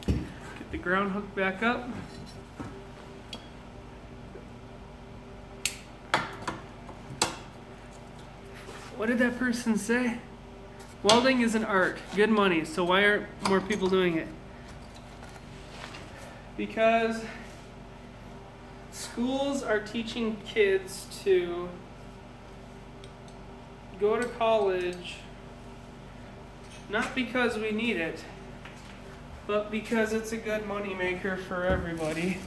Get the ground hook back up. What did that person say? Welding is an art, good money, so why aren't more people doing it? Because schools are teaching kids to go to college not because we need it, but because it's a good money maker for everybody.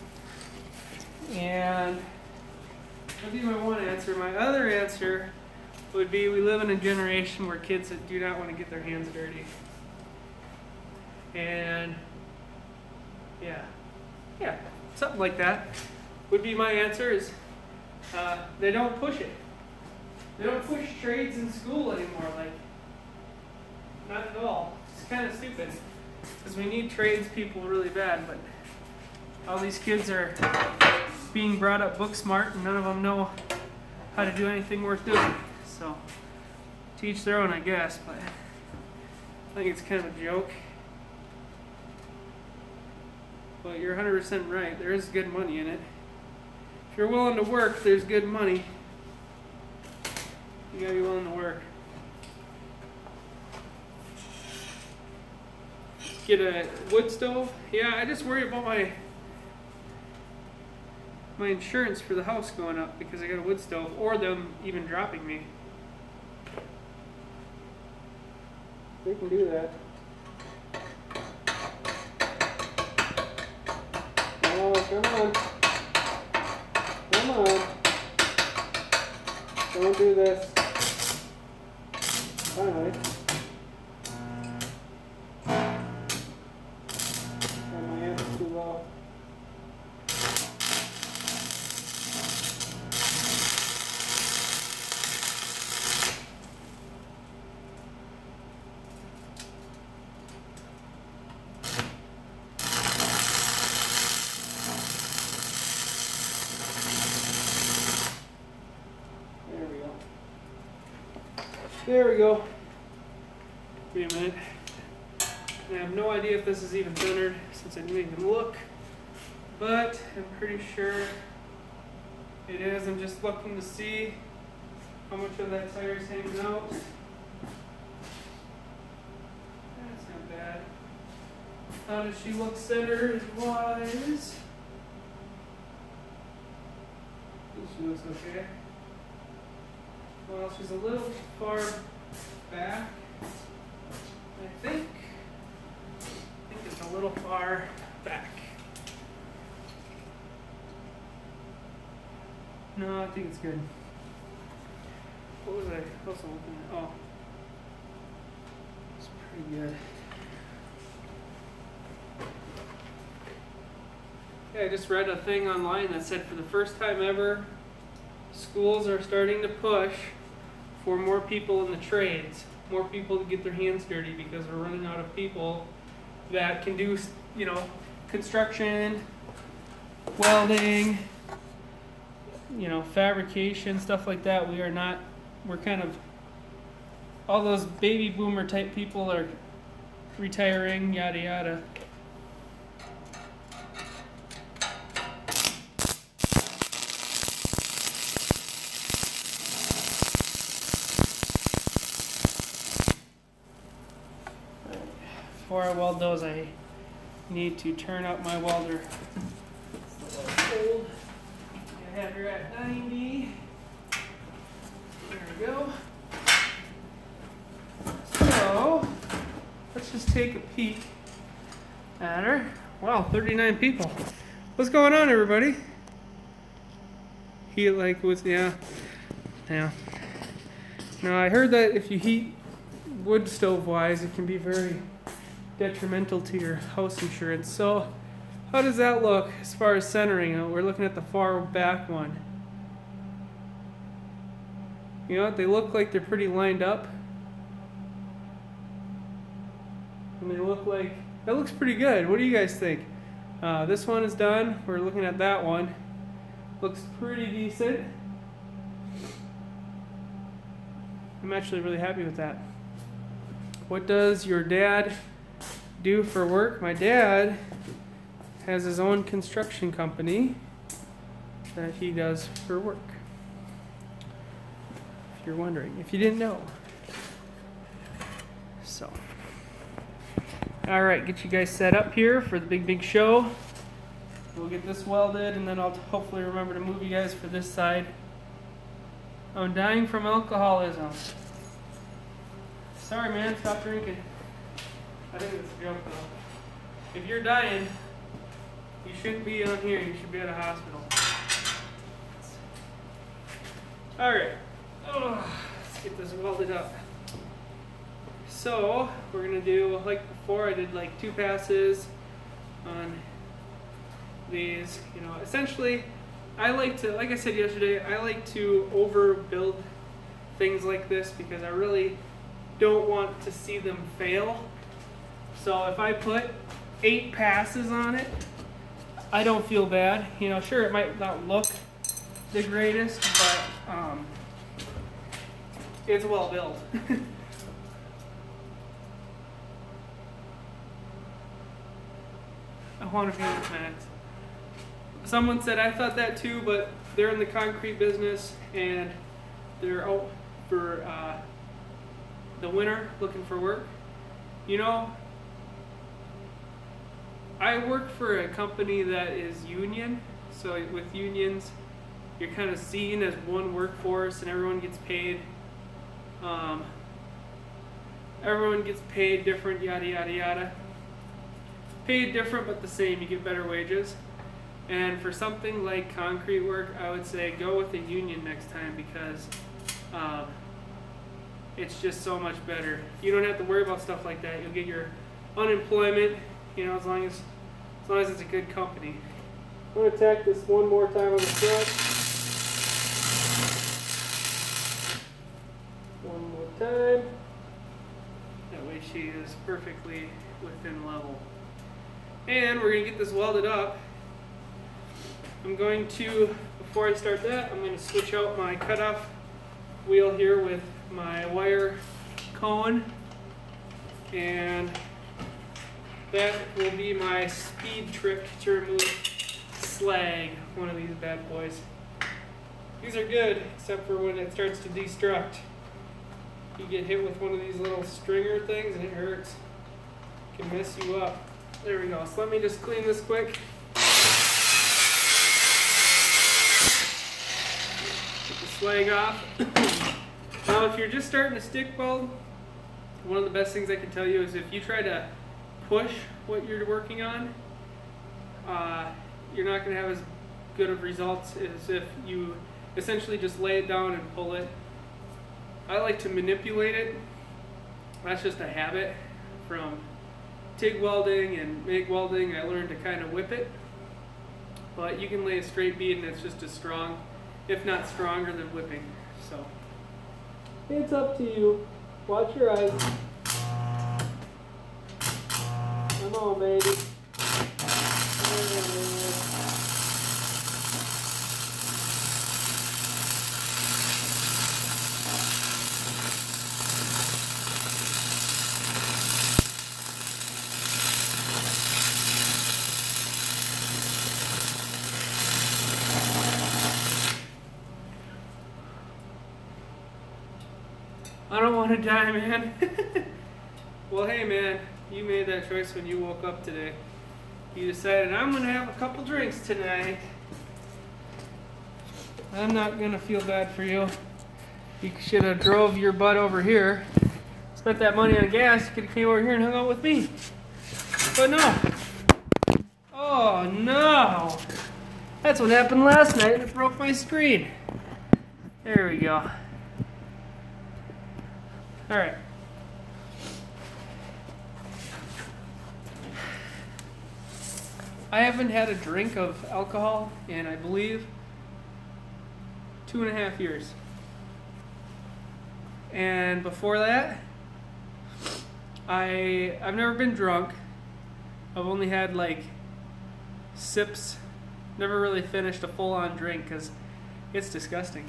And that'd be my one answer. My other answer would be we live in a generation where kids that do not want to get their hands dirty. And yeah, something like that would be my answer. Is they don't push it. They don't push trades in school anymore, like, not at all. It's kind of stupid, because we need tradespeople really bad, but all these kids are being brought up book smart and none of them know how to do anything worth doing. So, to each their own, I guess, but I think it's kind of a joke. But you're 100% right. There is good money in it. If you're willing to work, there's good money. You gotta be willing to work. Get a wood stove. Yeah, I just worry about my insurance for the house going up because I got a wood stove, or them even dropping me. They can do that. Oh, come on. Come on. Don't do this. Alright. And my hand is too low. There we go. Wait a minute. I have no idea if this is even centered since I didn't even look, but I'm pretty sure it is. I'm just looking to see how much of that tire is hanging out. That's not bad. How does she look centered wise? She looks okay. Well, she's a little far back. I think it's a little far back. No, I think it's good. What was I also looking at? Oh, it's pretty good. Yeah, I just read a thing online that said for the first time ever, schools are starting to push for more people in the trades, more people to get their hands dirty because we're running out of people that can do, you know, construction, welding, you know, fabrication, stuff like that. We're kind of, all those baby boomer type people are retiring, yada yada. Before I weld those, I need to turn up my welder. It's a little cold. I have her at 90. There we go. So, let's just take a peek at her. Wow, 39 people. What's going on, everybody? Heat like what's, yeah. Now, I heard that if you heat wood stove wise, it can be very detrimental to your house insurance. So how does that look as far as centering? We're looking at the far back one. You know what, they look like they're pretty lined up, and they look like, that looks pretty good. What do you guys think? This one is done. We're looking at that one. Looks pretty decent. I'm actually really happy with that. What does your dad do for work? My dad has his own construction company that he does for work. If you're wondering, if you didn't know. So, all right, get you guys set up here for the big show. We'll get this welded, and then I'll hopefully remember to move you guys for this side. I'm dying from alcoholism. Sorry, man, stop drinking. I think it's a joke, though. If you're dying, you shouldn't be on here. You should be at a hospital. All right. Let's get this welded up. So we're gonna do like before. I did like 2 passes on these. You know, essentially, I like to, like I said yesterday, I like to overbuild things like this because I really don't want to see them fail. So if I put 8 passes on it, I don't feel bad. You know, sure, it might not look the greatest, but it's well built. I want to be with Max. Someone said I thought that too, but they're in the concrete business and they're out for the winter looking for work. You know, I work for a company that is union, so with unions, you're kind of seen as one workforce and everyone gets paid. Everyone gets paid different, yada yada yada. Paid different but the same, you get better wages. And for something like concrete work, I would say go with a union next time because it's just so much better. You don't have to worry about stuff like that. You'll get your unemployment, you know, as long as it's a good company. I'm going to tack this one more time on the front. One more time. That way she is perfectly within level. And we're going to get this welded up. I'm going to, before I start that, I'm going to switch out my cutoff wheel here with my wire cone. And that will be my speed trick to remove slag, one of these bad boys. These are good, except for when it starts to destruct. You get hit with one of these little stringer things and it hurts. It can mess you up. There we go. So let me just clean this quick. Get the slag off. Now if you're just starting to stick weld, one of the best things I can tell you is if you try to push what you're working on, you're not going to have as good of results as if you essentially just lay it down and pull it. I like to manipulate it. That's just a habit from TIG welding and MIG welding. I learned to kind of whip it, but you can lay a straight bead and it's just as strong, if not stronger than whipping. So it's up to you. Watch your eyes. Come on, baby. I don't want to die, man. Well, hey, man, you made that choice when you woke up today. You decided, I'm going to have a couple drinks tonight. I'm not going to feel bad for you. You should have drove your butt over here, spent that money on gas, you could have came over here and hung out with me. But no. Oh, no. That's what happened last night, and it broke my screen. There we go. All right. I haven't had a drink of alcohol in, I believe, 2.5 years. And before that, I've never been drunk. I've only had like sips. Never really finished a full-on drink because it's disgusting.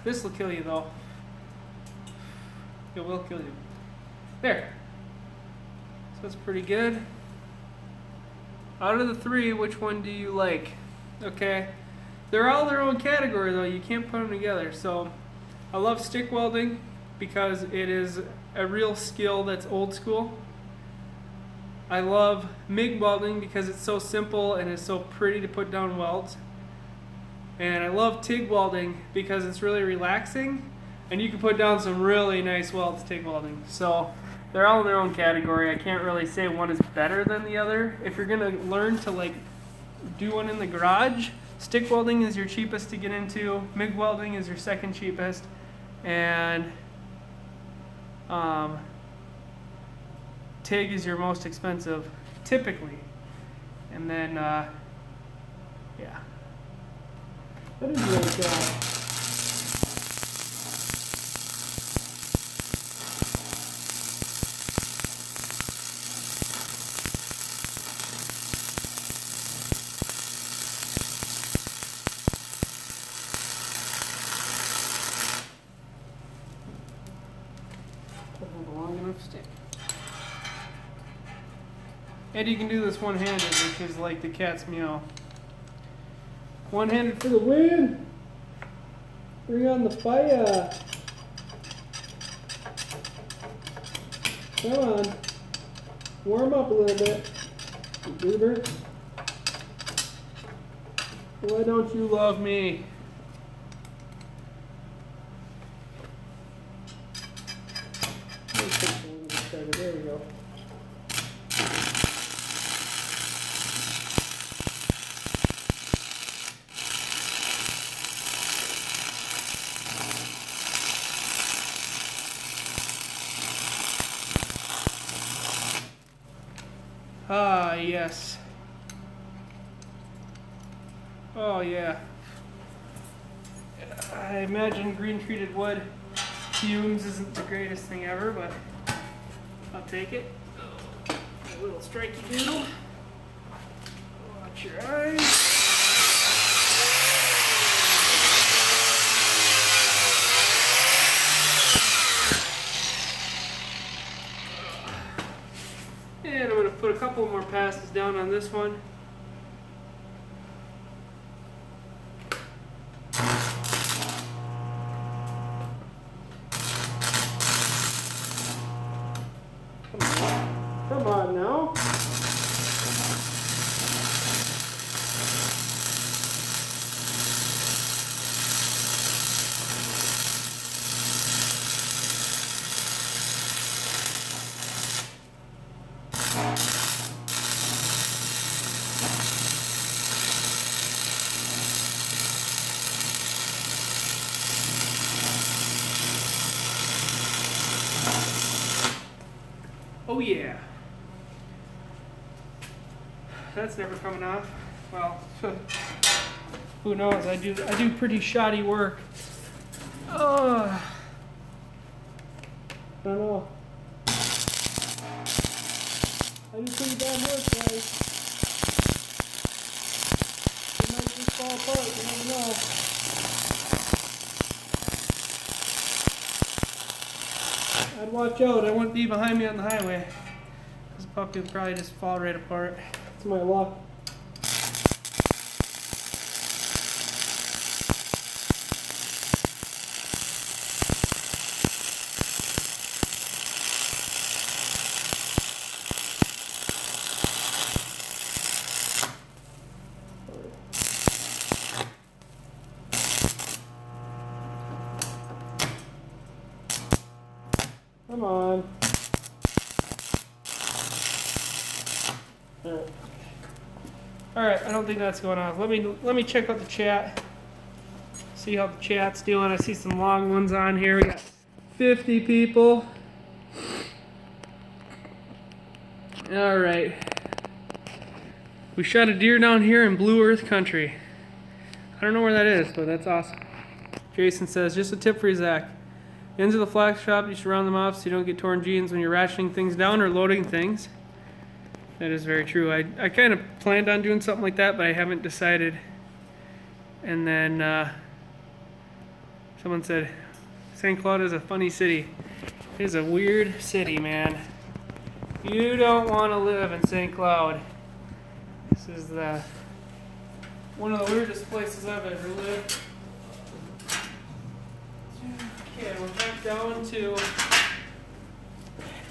This will kill you though. It will kill you. There. So that's pretty good. Out of the three, which one do you like? Okay. They're all their own category though. You can't put them together. So I love stick welding because it is a real skill that's old school. I love MIG welding because it's so simple and it's so pretty to put down welds. And I love TIG welding because it's really relaxing and you can put down some really nice welds TIG welding. So they're all in their own category. I can't really say one is better than the other. If you're gonna learn to like do one in the garage, stick welding is your cheapest to get into, MIG welding is your second cheapest, and TIG is your most expensive typically. And then yeah. That is really cool. Long enough stick. And you can do this one-handed, which is like the cat's meow. One-handed for the win! Bring on the fire! Come on. Warm up a little bit. Goober. Why don't you love me? There we go. Ah, yes. Oh, yeah. I imagine green treated wood fumes isn't the greatest thing ever, but I'll take it. A little strikey doodle. Watch your eyes. And I'm going to put a couple more passes down on this one. Come on now. Oh yeah. That's never coming off. Well, who knows? I do pretty shoddy work. I don't know. I do pretty bad work, guys. It might just fall apart, you never know. I'd watch out. I wouldn't be behind me on the highway. This puppy will probably just fall right apart. It's my luck. Come on. Alright, I don't think that's going off. Let me check out the chat. See how the chat's doing. I see some long ones on here. We got 50 people. Alright. We shot a deer down here in Blue Earth Country. I don't know where that is, but that's awesome. Jason says, just a tip for you, Zach. Ends of the flax shop, you should round them off so you don't get torn jeans when you're rationing things down or loading things. That is very true. I kind of planned on doing something like that, but I haven't decided. And then someone said, St. Cloud is a funny city. It is a weird city, man. You don't want to live in St. Cloud. This is one of the weirdest places I've ever lived. Okay, we're back down to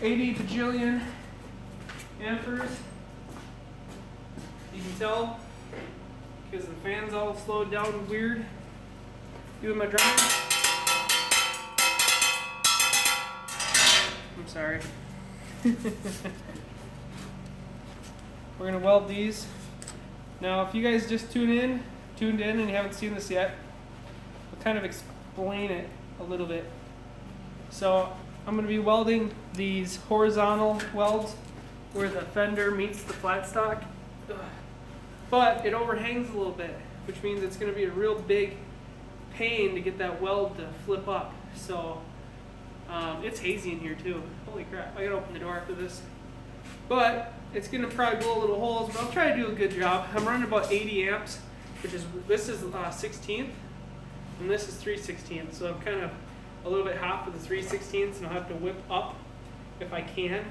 80 bajillion amperes. You can tell because the fan's all slowed down weird. Doing my drumming. I'm sorry. We're gonna weld these. Now, if you guys just tuned in and you haven't seen this yet, I'll kind of explain it a little bit. So I'm going to be welding these horizontal welds where the fender meets the flat stock, but it overhangs a little bit. which means it's going to be a real big pain to get that weld to flip up. So it's hazy in here too. Holy crap, I gotta open the door after this. But it's gonna probably blow little holes, but I'll try to do a good job. I'm running about 80 amps, which is, this is 16th, and this is 3/16. So I'm kind of a little bit hot for the 3/16, and I'll have to whip up if I can.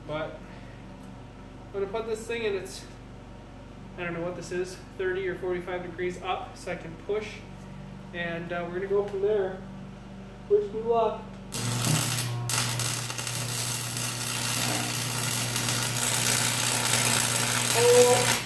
But I'm gonna put this thing in its, I don't know what this is, 30 or 45 degrees up, so I can push, and we're gonna go from there. Wish me luck. Oh.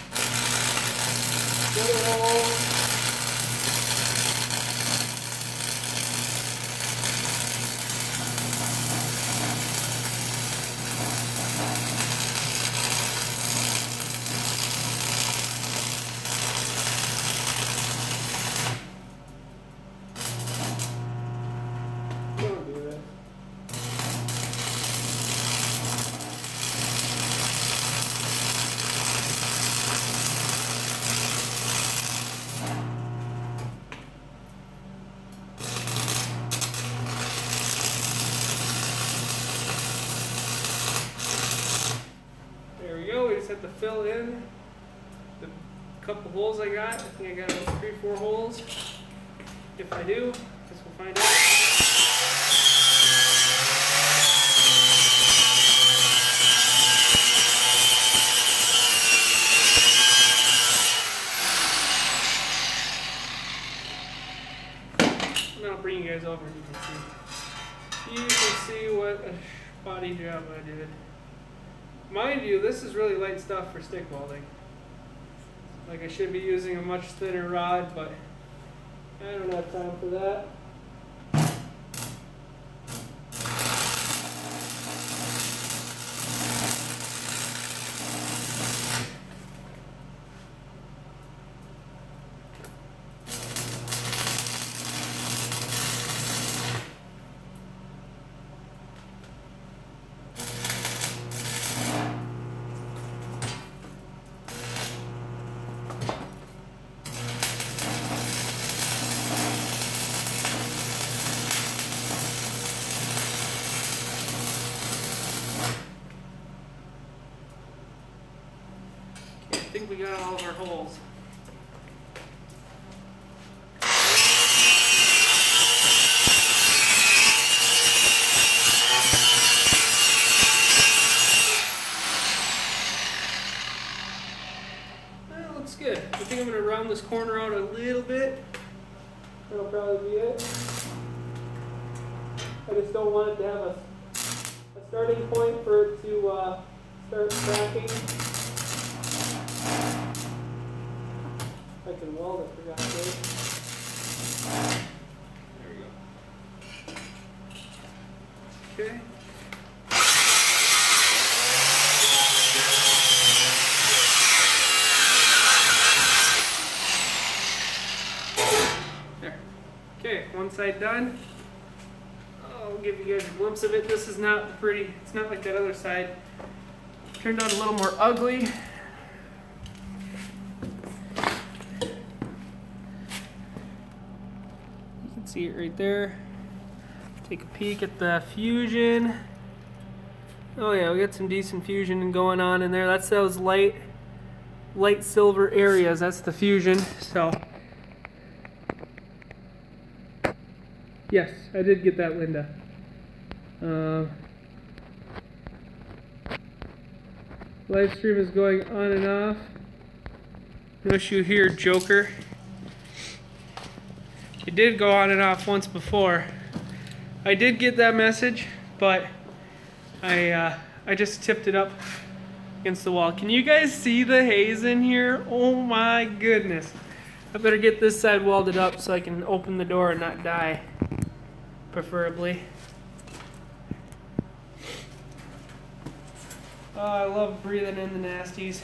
Have to fill in the couple holes I got. I think I got about 3 or 4 holes. If I do, guess we'll find out. And then I'll bring you guys over and you can see. You can see what a spotty job I did. Mind you, this is really light stuff for stick welding. Like, I should be using a much thinner rod, but I don't have time for that. I think we got all of our holes. Well, looks good. I think I'm going to round this corner out a little bit. That'll probably be it. I just don't want it to have a starting point for it to start cracking. I can weld it, for God's sake. There we go. Okay. There. Okay, one side done. I'll give you guys a glimpse of it. This is not pretty. It's not like that other side. Turned out a little more ugly. See it right there. Take a peek at the fusion. Oh yeah, we got some decent fusion going on in there. That's those light silver areas. That's the fusion. So yes, I did get that, Linda. Live stream is going on and off. No issue here, Joker. It did go on and off once before. I did get that message, but I just tipped it up against the wall. Can you guys see the haze in here? Oh my goodness. I better get this side welded up so I can open the door and not die, preferably. Oh, I love breathing in the nasties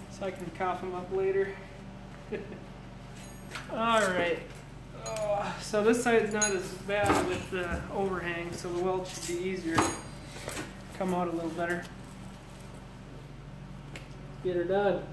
so I can cough them up later. Alright, so this side's not as bad with the overhang, so the weld should be easier. Come out a little better. Get her done.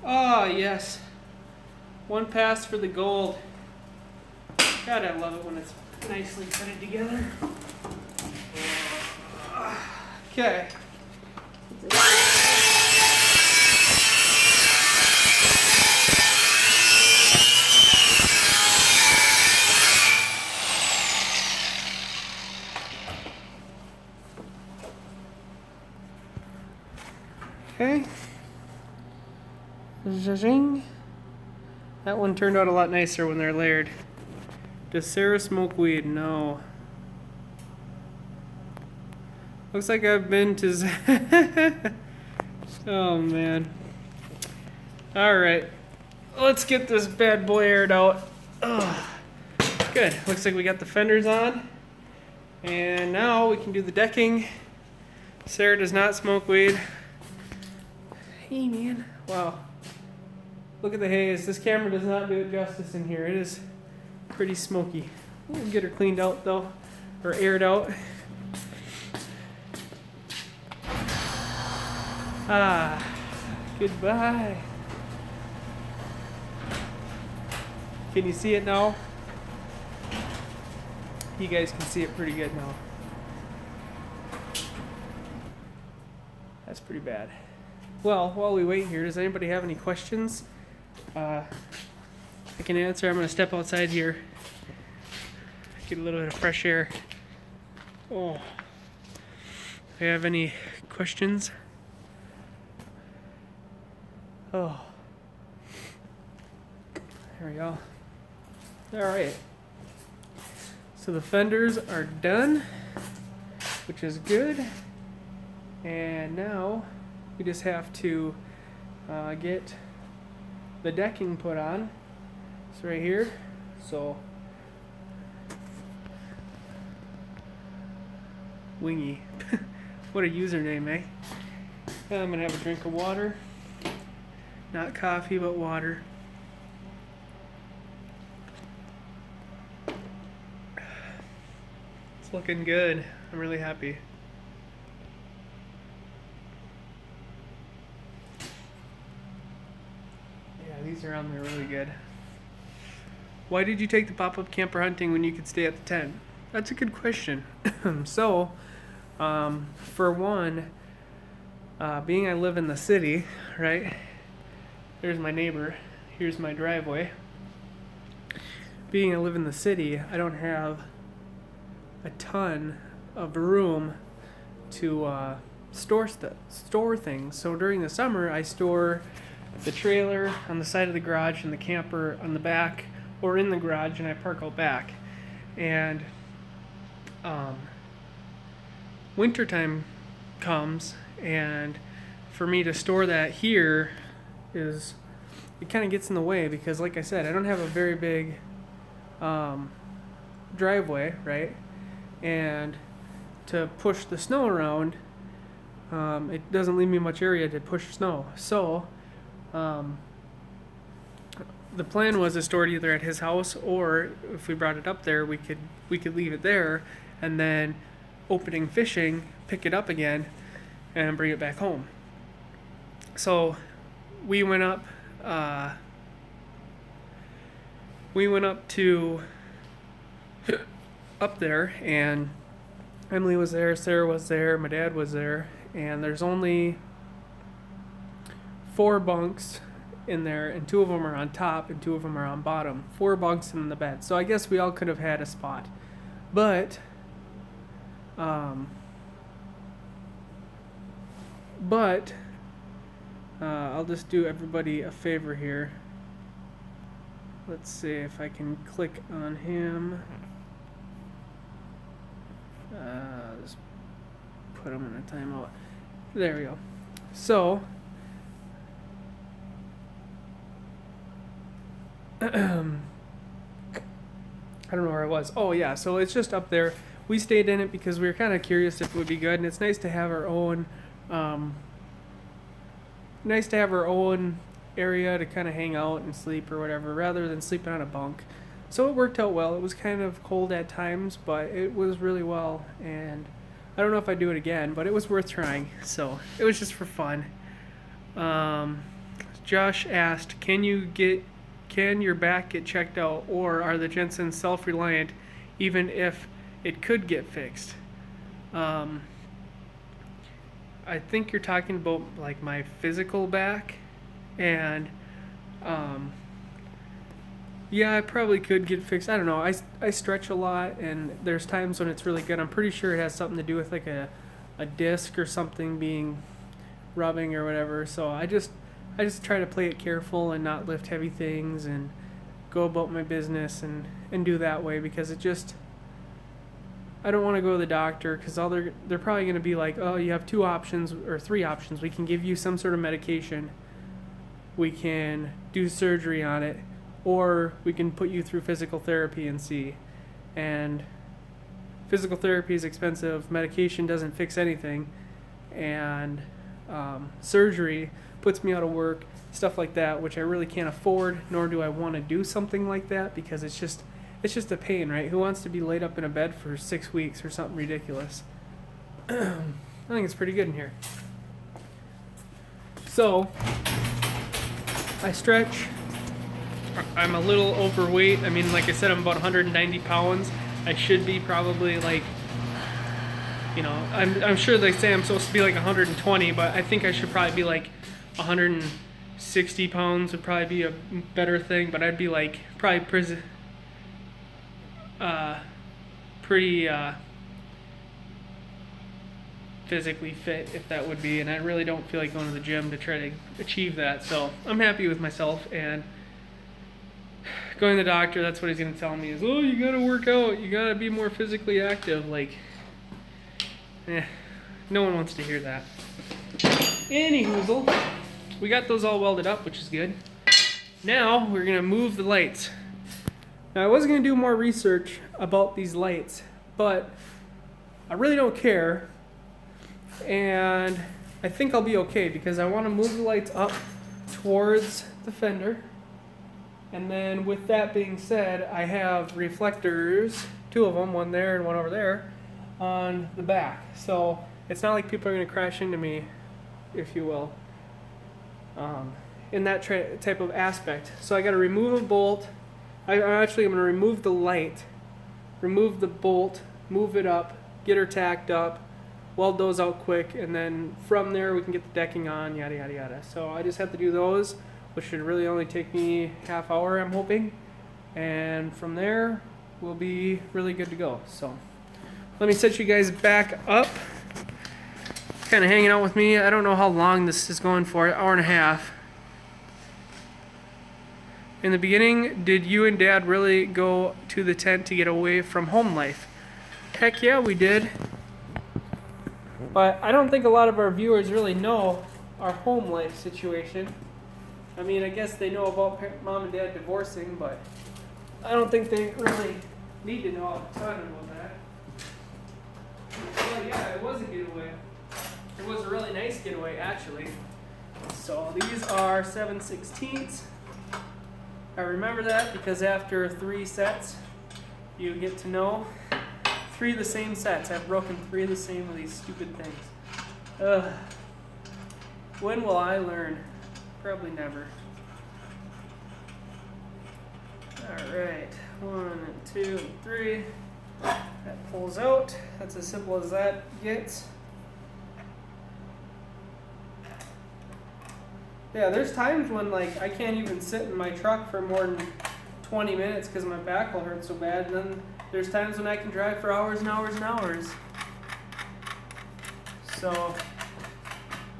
Oh, yes. One pass for the gold. God, I love it when it's nicely putted together. Okay. Okay. Zhing. That one turned out a lot nicer when they're layered. Does Sarah smoke weed? No. Looks like I've been to oh man. Alright. Let's get this bad boy aired out. Ugh. Good. Looks like we got the fenders on. And now we can do the decking. Sarah does not smoke weed. Hey man. Wow. Look at the haze. This camera does not do it justice in here. It is pretty smoky. We'll get her cleaned out though. Or aired out. Ah, goodbye. Can you see it now? You guys can see it pretty good now. That's pretty bad. Well, while we wait here, does anybody have any questions? I can answer. I'm going to step outside here. Get a little bit of fresh air. Oh. Do you have any questions? Oh. There we go. Alright. So the fenders are done, which is good. And now we just have to get the decking put on. It's right here. So Wingy. What a username, eh? I'm gonna have a drink of water. Not coffee, but water. It's looking good. I'm really happy. Yeah, these are on there really good. Why did you take the pop-up camper hunting when you could stay at the tent? That's a good question. So, for one, being I live in the city, right? There's my neighbor. Here's my driveway. Being I live in the city, I don't have a ton of room to store things. So during the summer, I store the trailer on the side of the garage and the camper on the back, or in the garage, and I park out back. And wintertime comes, and for me to store that here is, it kind of gets in the way because, like I said, I don't have a very big driveway, right? And to push the snow around, it doesn't leave me much area to push snow. So the plan was to store it either at his house, or if we brought it up there, we could leave it there, and then opening fishing, pick it up again and bring it back home. So we went up to up there, and Emily was there, Sarah was there, my dad was there, and there's only 4 bunks in there, and 2 of them are on top and 2 of them are on bottom. 4 bunks in the bed. So I guess we all could have had a spot. But I'll just do everybody a favor here. Let's see if I can click on him. Just put him in a timeout. There we go. So I don't know where I was. Oh yeah, so it's just up there. We stayed in it because we were kind of curious if it would be good, and it's nice to have our own area to kind of hang out and sleep or whatever, rather than sleeping on a bunk. So it worked out well. It was kind of cold at times, but it was really well, and I don't know if I'd do it again, but it was worth trying. So it was just for fun. Josh asked, can your back get checked out, or are the Jensens self-reliant even if it could get fixed? I think you're talking about like my physical back, and yeah, I probably could get fixed. I don't know. I stretch a lot, and there's times when it's really good. I'm pretty sure it has something to do with like a disc or something being rubbing or whatever. So I just try to play it careful and not lift heavy things and go about my business and do that way, because it just, I don't want to go to the doctor because all they're probably going to be like, oh, you have 2 options or 3 options. We can give you some sort of medication, we can do surgery on it, or we can put you through physical therapy and see. And physical therapy is expensive, medication doesn't fix anything, and surgery puts me out of work, stuff like that, which I really can't afford, nor do I want to do something like that, because it's just a pain, right? Who wants to be laid up in a bed for 6 weeks or something ridiculous? I think it's pretty good in here. So I stretch. I'm a little overweight. I mean, like I said, I'm about 190 pounds. I should be probably like, you know, I'm sure they say I'm supposed to be like 120, but I think I should probably be like 160 pounds would probably be a better thing. But I'd be like probably pretty physically fit, if that would be, and I really don't feel like going to the gym to try to achieve that. So I'm happy with myself, and going to the doctor, that's what he's going to tell me is, oh, you got to work out, you got to be more physically active. Like, no one wants to hear that. Anyhoozle, we got those all welded up, which is good. Now we're going to move the lights. Now I was going to do more research about these lights, but I really don't care, and I think I'll be okay, because I want to move the lights up towards the fender. And then with that being said, I have reflectors, 2 of them, one there and one over there, on the back. So it's not like people are going to crash into me, if you will, in that type of aspect. So I got to remove a bolt. I'm going to remove the light, remove the bolt, move it up, get her tacked up, weld those out quick, and then from there we can get the decking on, yada yada yada. So I just have to do those, which should really only take me half hour, I'm hoping. And from there, we'll be really good to go. So let me set you guys back up. Kind of hanging out with me. I don't know how long this is going for, 1.5 hours. In the beginning, did you and Dad really go to the tent to get away from home life? Heck yeah, we did. But I don't think a lot of our viewers really know our home life situation. I mean, I guess they know about Mom and Dad divorcing, but I don't think they really need to know a ton about that. Well, yeah, it was a getaway. It was a really nice getaway, actually. So these are 7/16. I remember that because after 3 sets, you get to know 3 of the same sets. I've broken 3 of the same of these stupid things. Ugh. When will I learn? Probably never. Alright, 1, 2, 3. That pulls out. That's as simple as that gets. Yeah, there's times when like I can't even sit in my truck for more than 20 minutes because my back will hurt so bad. And then there's times when I can drive for hours and hours and hours. So,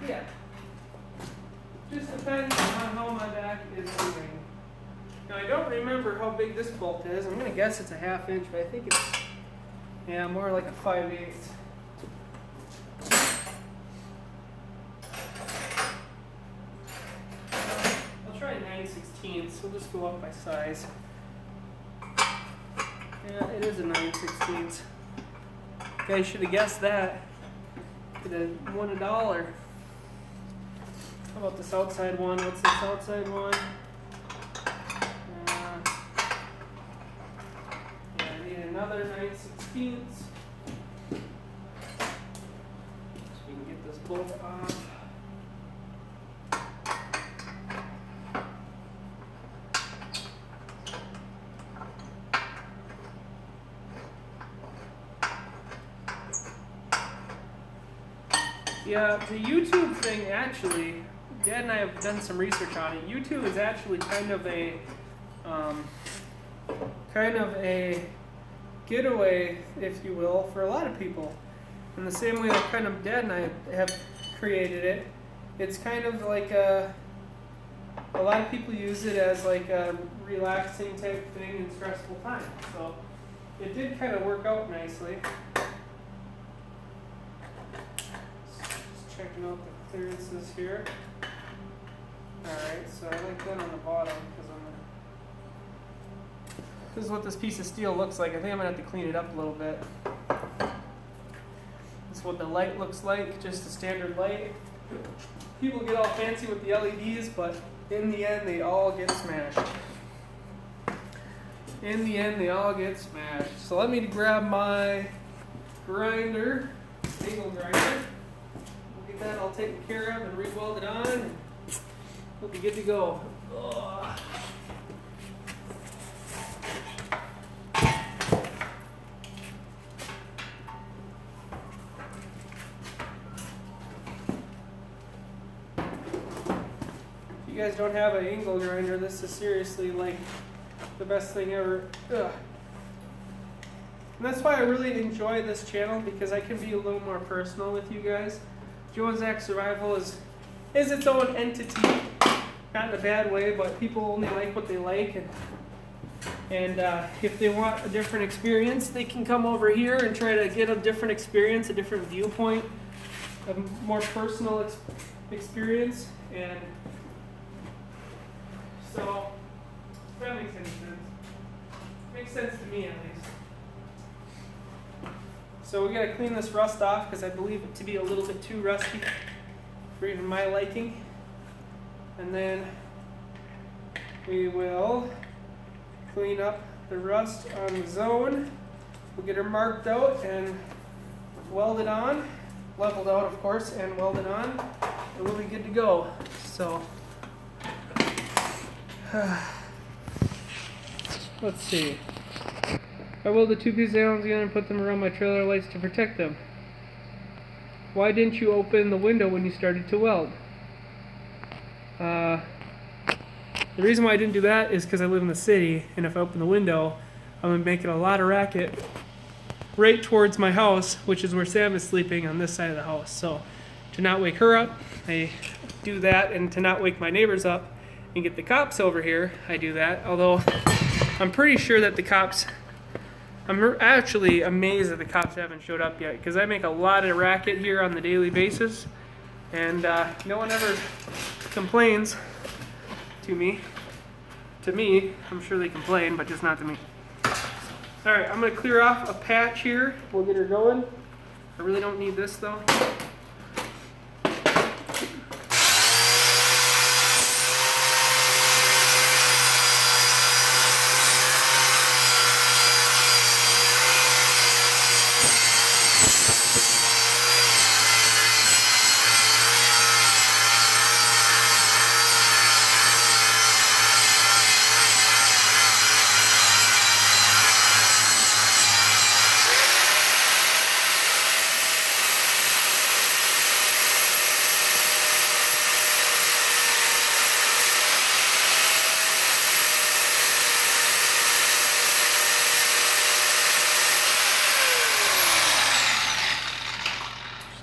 yeah. Just depends on how my back is doing. Now I don't remember how big this bolt is. I'm going to guess it's a 1/2 inch, but I think it's, yeah, more like a 5/8. I'll try 9/16, so we'll just go up by size. Yeah, it is a 9/16. You guys should have guessed that. Could have won $1. How about this outside one? What's this outside one? Yeah, I need another 9/16. So we can get this bolt off. Yeah, the YouTube thing actually, Dad and I have done some research on it. YouTube is actually kind of a getaway, if you will, for a lot of people. In the same way that kind of Dad and I have created it, it's kind of like a lot of people use it as like a relaxing type thing in stressful times. So it did kind of work out nicely. Just checking out the clearances here. Alright, so I like that on the bottom because this is what this piece of steel looks like. I think I'm going to have to clean it up a little bit. This is what the light looks like, just a standard light. People get all fancy with the LEDs, but in the end they all get smashed. In the end they all get smashed. So let me grab my grinder, angle grinder. We'll get that all taken care of and re-welded on, and we'll be good to go. Ugh. If you guys don't have an angle grinder, this is seriously like the best thing ever. Ugh. And that's why I really enjoy this channel, because I can be a little more personal with you guys. Joe and Zach Survival is its own entity, not in a bad way, but people only like what they like, and if they want a different experience, they can come over here and try to get a different experience, a different viewpoint, a more personal experience, and so if that makes any sense. Makes sense to me, at least. So we gotta clean this rust off because I believe it to be a little bit too rusty for even my liking. And then we will clean up the rust on the zone. We'll get her marked out and welded on, leveled out of course, and welded on, and we'll be good to go. So let's see. I welded 2 pieces of Allen together and put them around my trailer lights to protect them. Why didn't you open the window when you started to weld? The reason why I didn't do that is because I live in the city, and if I open the window, I'm going to be making a lot of racket right towards my house, which is where Sam is sleeping on this side of the house. So to not wake her up, I do that, and to not wake my neighbors up and get the cops over here, I do that. Although I'm pretty sure that the cops, I'm actually amazed that the cops haven't showed up yet, because I make a lot of racket here on the daily basis, and no one ever complains to me. To me, I'm sure they complain, but just not to me. Alright, I'm going to clear off a patch here. We'll get her going. I really don't need this though.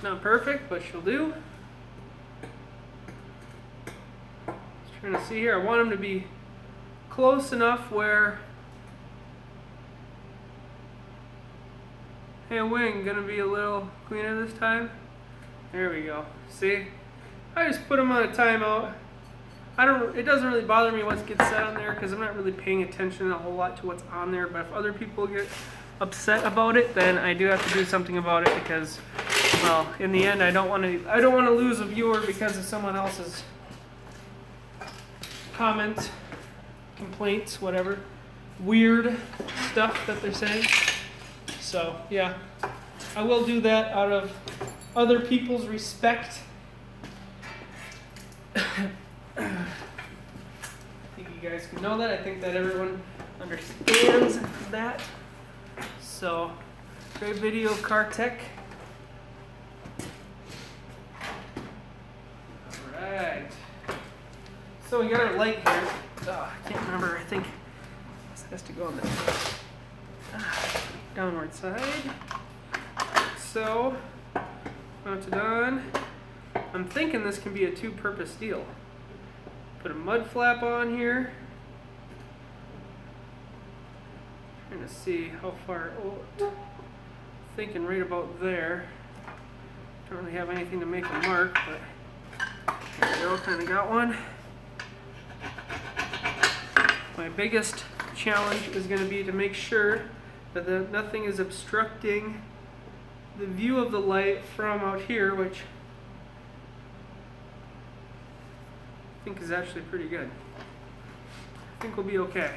Not perfect, but she'll do. Just trying to see here. I want them to be close enough where, hey, wing, gonna be a little cleaner this time. There we go. See? I just put them on a timeout. It doesn't really bother me what gets said on there, because I'm not really paying attention a whole lot to what's on there, but if other people get upset about it, then I do have to do something about it, because, well, in the end, I don't want to lose a viewer because of someone else's comments, complaints, whatever, weird stuff that they're saying. So yeah, I will do that out of other people's respect. I think you guys can know that. I think that everyone understands that. So, great video of car tech. So we got our light here. Oh, I can't remember. I think this has to go on the downward side. So, mounted on. I'm thinking this can be a two-purpose deal. Put a mud flap on here. Trying to see how far. Oh, thinking right about there. Don't really have anything to make a mark, but there we go. Kind of got one. My biggest challenge is going to be to make sure that nothing is obstructing the view of the light from out here, which I think is actually pretty good. I think we'll be okay.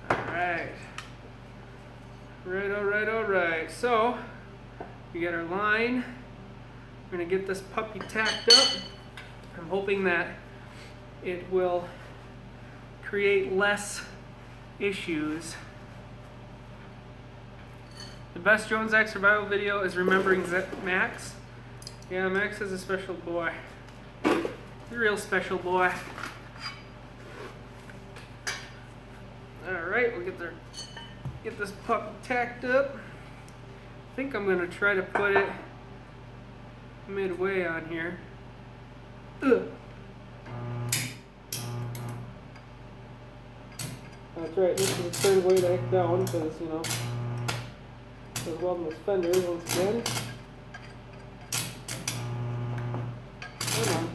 Alright. Alright. So, we got our line. We're going to get this puppy tacked up. I'm hoping that it will create less issues. The best Jones Act survival video is remembering Max. Yeah, Max is a special boy. He's a real special boy. Alright, we'll get this pup tacked up. I think I'm gonna try to put it midway on here. Ugh. That's right, this is a third way to heck down because, you know, those welding those fenders once again. Come on.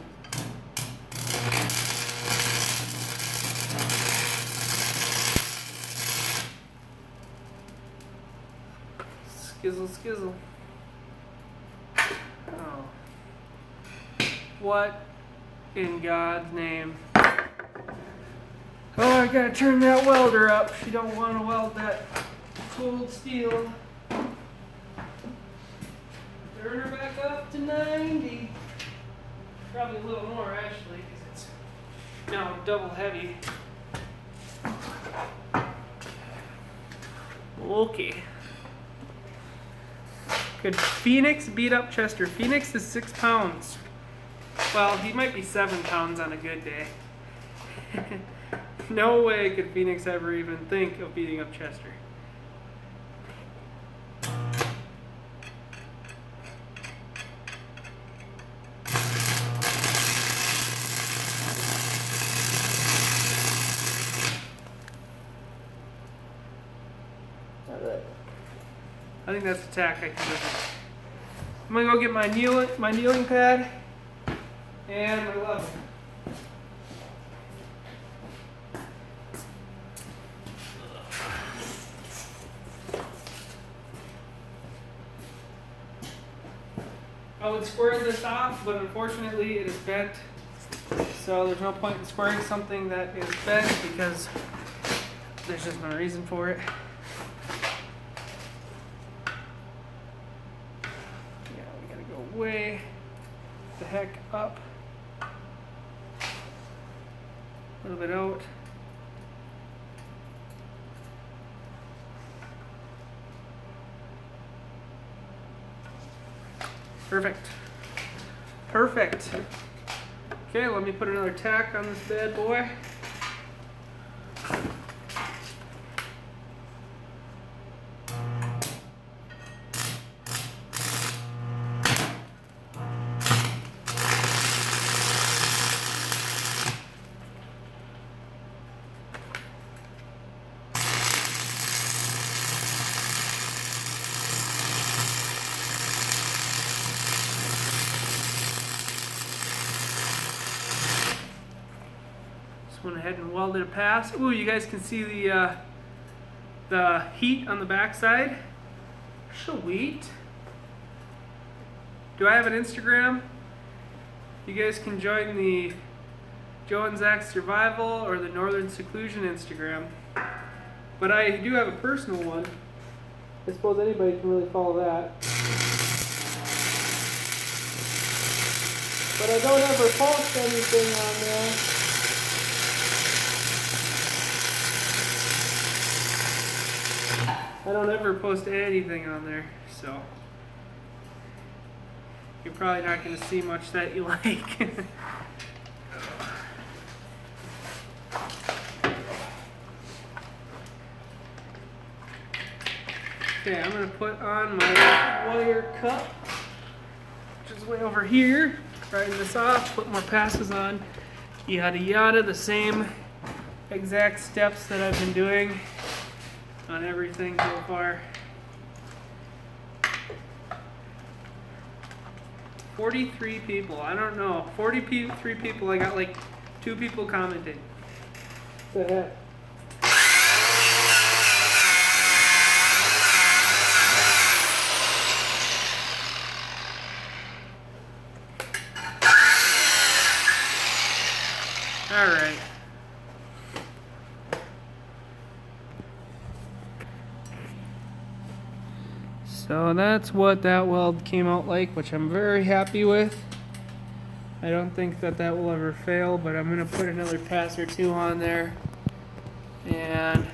Skizzle. Oh. What in God's name? Oh, I gotta turn that welder up. She don't want to weld that cold steel. Turn her back up to 90. Probably a little more actually, because it's now double heavy. Okay. Could Phoenix beat up Chester? Phoenix is 6 pounds. Well, he might be 7 pounds on a good day. No way could Phoenix ever even think of beating up Chester. Alright. I think that's the tack I can do. I'm gonna go get my kneeling pad and my level. I would square this off, but unfortunately it is bent. So there's no point in squaring something that is bent because there's just no reason for it. Yeah, we gotta go way the heck up. A little bit out. Perfect. Okay, let me put another tack on this bad boy. Went ahead and welded a pass. Ooh, you guys can see the heat on the backside. Sweet. Do I have an Instagram? You guys can join the Joe and Zach Survival or the Northern Seclusion Instagram. But I do have a personal one. I suppose anybody can really follow that. But I don't ever post anything on there. I don't ever post anything on there, so you're probably not going to see much that you like. Okay, I'm going to put on my wire cup, which is way over here. Riding this off, put more passes on, yada yada, the same exact steps that I've been doing on everything so far. 43 people, I don't know, 43 people, I got like 2 people commenting. What the heck? Alright. So that's what that weld came out like, which I'm very happy with. I don't think that that will ever fail, but I'm going to put another pass or 2 on there. And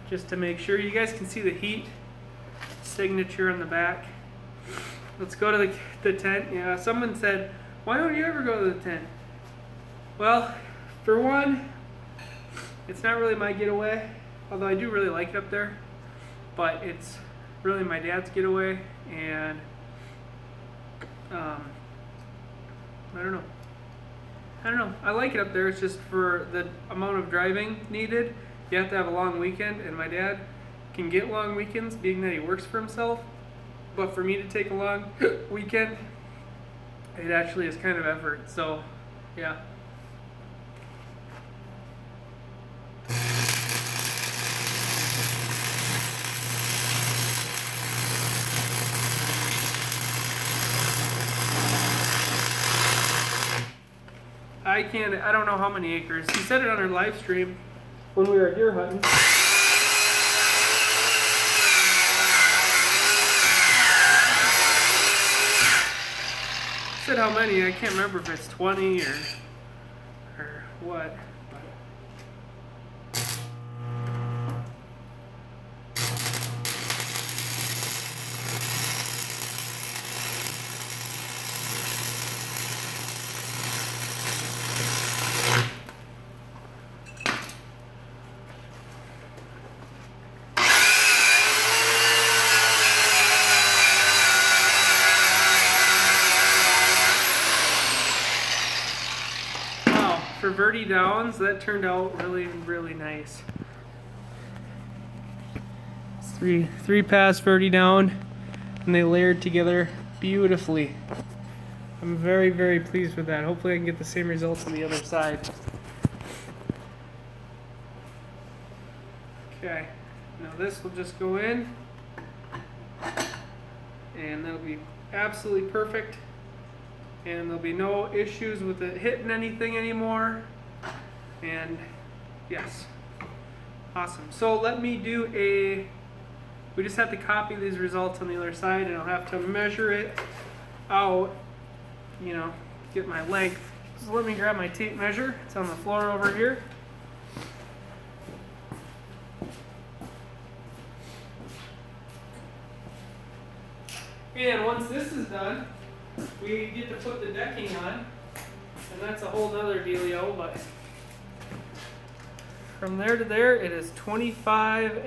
just to make sure you guys can see the heat signature on the back. Let's go to the tent. Yeah, someone said, why don't you ever go to the tent? Well, for one, it's not really my getaway, although I do really like it up there, but it's really my dad's getaway, and I don't know. I like it up there. It's just for the amount of driving needed, you have to have a long weekend, and my dad can get long weekends being that he works for himself, but for me to take a long weekend, it actually is kind of effort. So yeah. I don't know how many acres. He said it on our live stream when we were deer hunting. He said how many, I can't remember if it's 20 or what. For Verde Downs, that turned out really, really nice. It's three pass Verde Down, and they layered together beautifully. I'm very, very pleased with that. Hopefully I can get the same results on the other side. Okay, now this will just go in, and that'll be absolutely perfect. And there'll be no issues with it hitting anything anymore. And yes, awesome. So let me do we just have to copy these results on the other side, and I'll have to measure it out, you know, get my length. So let me grab my tape measure. It's on the floor over here. And once this is done, we get to put the decking on, and that's a whole nother dealio, but from there to there it is 25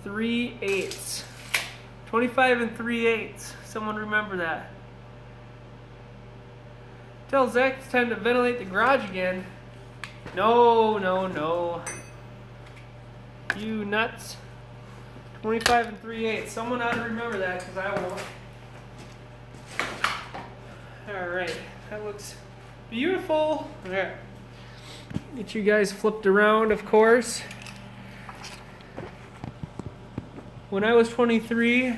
3/8. 25 3/8. Someone remember that. Tell Zach it's time to ventilate the garage again. No, no, no. You nuts. 25 3/8. Someone ought to remember that, because I won't. Alright, that looks beautiful. Alright. Get you guys flipped around, of course. When I was 23,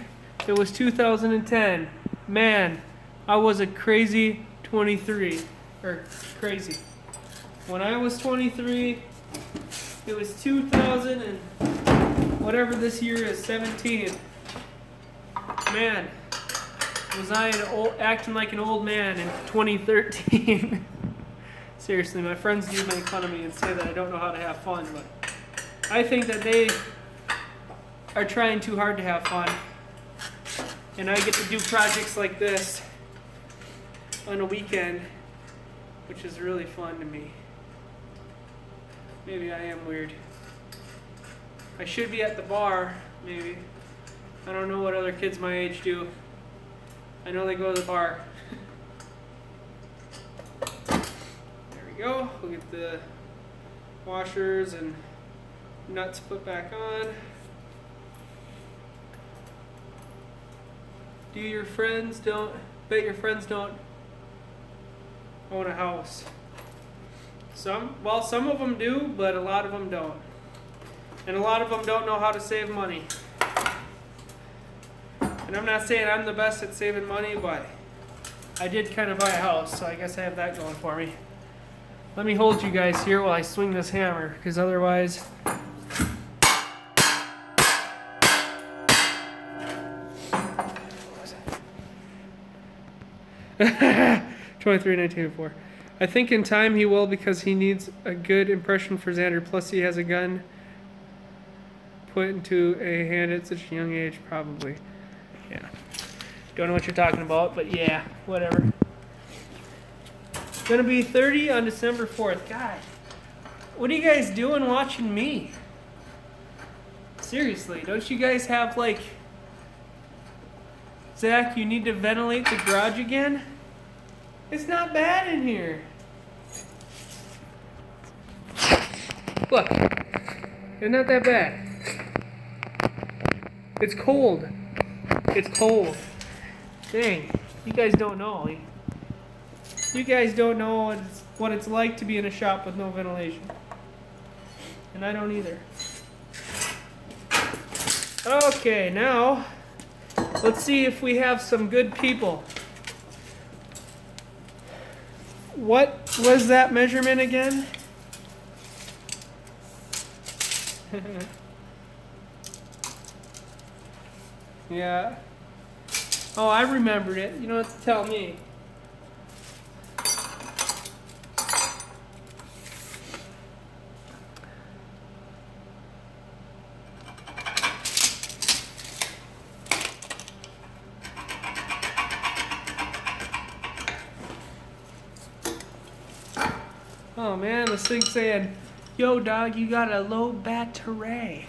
it was 2010. Man, I was a crazy 23. Or crazy. When I was 23, it was 2000 and whatever this year is, 17. Man. Was I acting like an old man in 2013? Seriously, my friends do make fun of me and say that I don't know how to have fun, but I think that they are trying too hard to have fun. And I get to do projects like this on a weekend, which is really fun to me. Maybe I am weird. I should be at the bar, maybe. I don't know what other kids my age do. I know they go to the bar. There we go. We'll get the washers and nuts put back on. Bet your friends don't own a house. Some of them do, but a lot of them don't. And a lot of them don't know how to save money. And I'm not saying I'm the best at saving money, but I did kind of buy a house, so I guess I have that going for me. Let me hold you guys here while I swing this hammer, because otherwise... 23-19-4. I think in time he will, because he needs a good impression for Xander. Plus he has a gun put into a hand at such a young age, probably. Yeah. Don't know what you're talking about, but yeah, whatever. Gonna be 30 on December 4th. God, what are you guys doing watching me? Seriously, don't you guys have like... Zach, you need to ventilate the garage again? It's not bad in here. Look, it's not that bad. It's cold. It's cold. Dang, you guys don't know. You guys don't know what it's like to be in a shop with no ventilation. And I don't either. Okay, now let's see if we have some good people. What was that measurement again? Yeah. Oh, I remembered it. You don't have to tell me. Oh man, this thing's saying, yo dog, you got a low battery.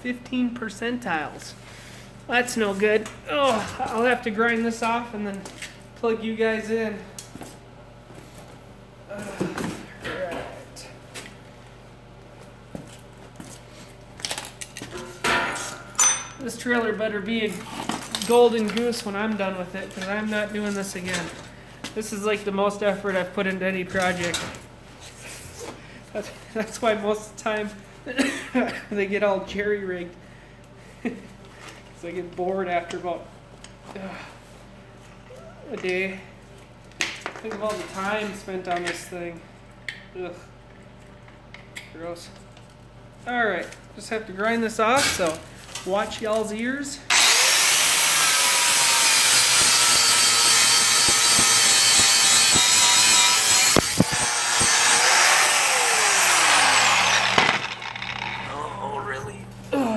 15 percentiles. That's no good. Oh, I'll have to grind this off and then plug you guys in. Right. This trailer better be a golden goose when I'm done with it, because I'm not doing this again. This is like the most effort I've put into any project. That's why most of the time they get all jerry-rigged. Because I get bored after about a day. Think of all the time spent on this thing. Ugh. Gross. Alright, just have to grind this off, so watch y'all's ears.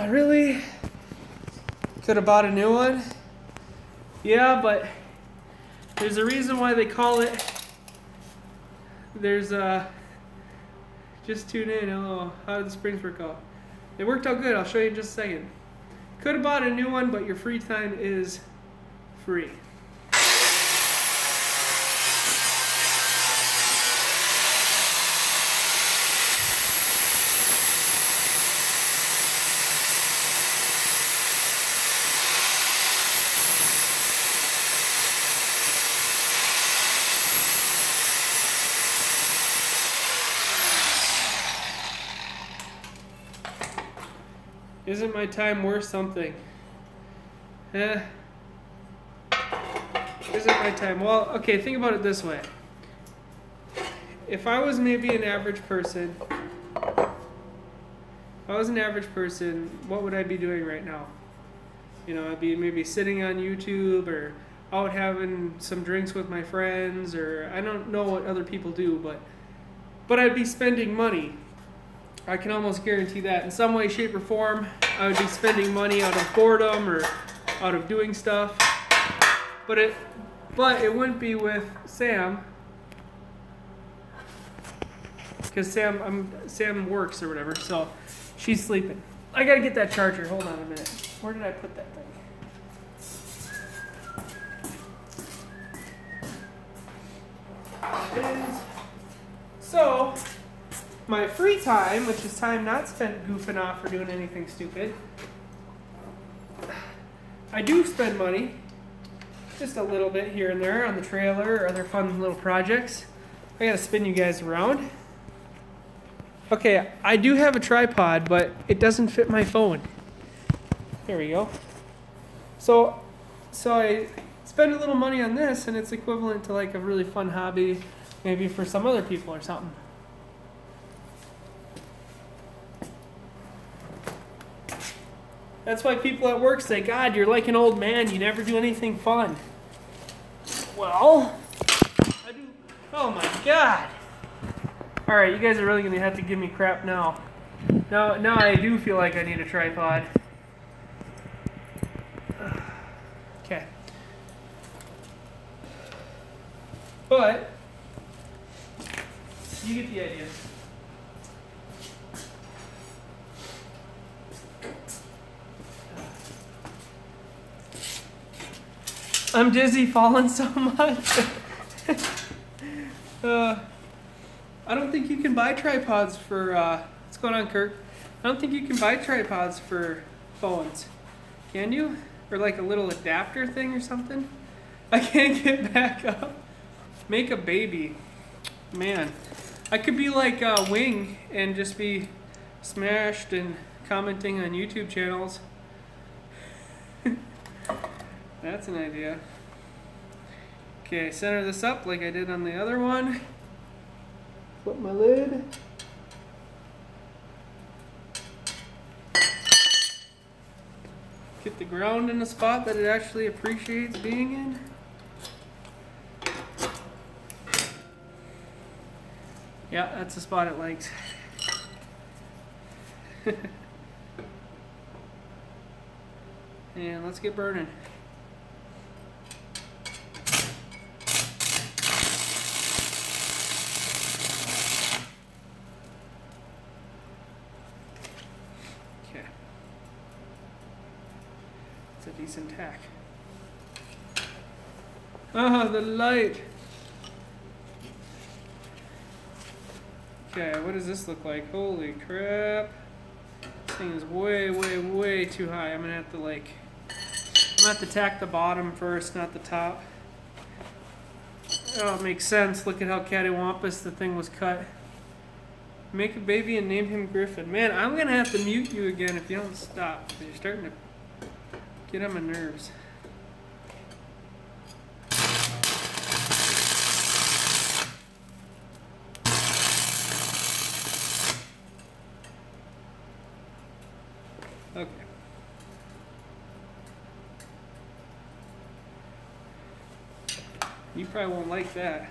Really? Could have bought a new one? Yeah, but there's a reason why they call it. There's just tune in. Oh, how did the springs work out? They worked out good. I'll show you in just a second. Could have bought a new one, but your free time is free. Isn't my time worth something? Isn't my time? Well, okay, think about it this way. If I was maybe an average person, what would I be doing right now? You know, I'd be maybe sitting on YouTube or out having some drinks with my friends, or I don't know what other people do, but I'd be spending money. I can almost guarantee that. In some way, shape, or form, I would be spending money out of boredom or out of doing stuff. But it wouldn't be with Sam, because Sam works or whatever, so she's sleeping. I gotta get that charger. Hold on a minute. Where did I put that thing? And so, my free time, which is time not spent goofing off or doing anything stupid, I do spend money, just a little bit here and there on the trailer or other fun little projects. I gotta spin you guys around. Okay, I do have a tripod, but it doesn't fit my phone. There we go. So I spend a little money on this, and it's equivalent to like a really fun hobby, maybe for some other people or something. That's why people at work say, God, you're like an old man, you never do anything fun. Well, I do. Oh my God. All right, you guys are really going to have to give me crap now. Now I do feel like I need a tripod. Okay. But, you get the idea. I'm dizzy falling so much. I don't think you can buy tripods for, what's going on, Kirk? I don't think you can buy tripods for phones. Can you? Or like a little adapter thing or something? I can't get back up. Make a baby. Man. I could be like Wing and just be smashed and commenting on YouTube channels. That's an idea. Okay, center this up like I did on the other one. Flip my lid. Get the ground in the spot that it actually appreciates being in. Yeah, that's the spot it likes. And let's get burning. Okay. It's a decent tack. Ah, the light. Okay, what does this look like? Holy crap. This thing is way, way, way too high. I'm gonna have to tack the bottom first, not the top. Oh, it makes sense. Look at how cattywampus the thing was cut. Make a baby and name him Griffin. Man, I'm gonna have to mute you again if you don't stop. You're starting to get on my nerves. Okay. You probably won't like that.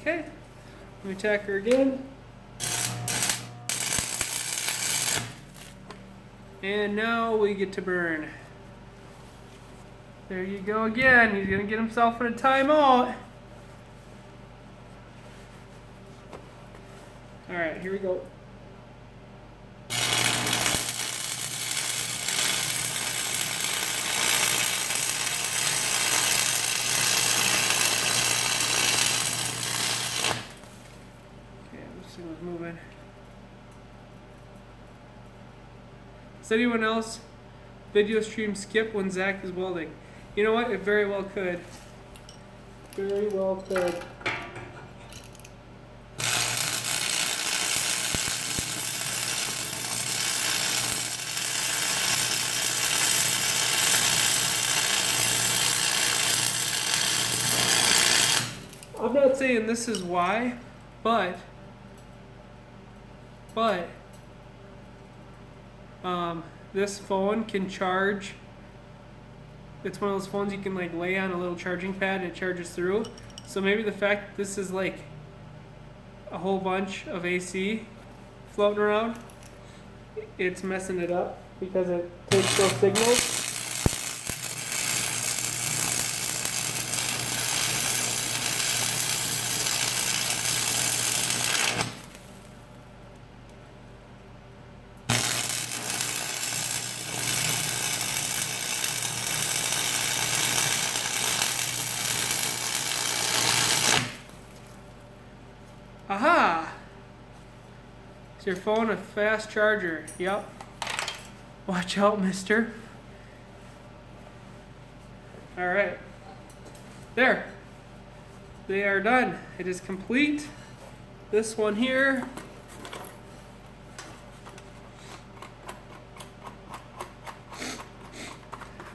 Okay. Let me tack her again. And now we get to burn. There you go again. He's gonna get himself in a timeout. Alright, here we go. Okay, this thing was moving. Does anyone else video stream skip when Zach is welding? You know what? It very well could. Very well could. I'm not saying this is why, but this phone can charge it's one of those phones you can like lay on a little charging pad and it charges through. So maybe the fact that this is like a whole bunch of AC floating around, it's messing it up because it takes those signals. Aha! Is your phone a fast charger? Yep. Watch out, mister. Alright. There. They are done. It is complete. This one here.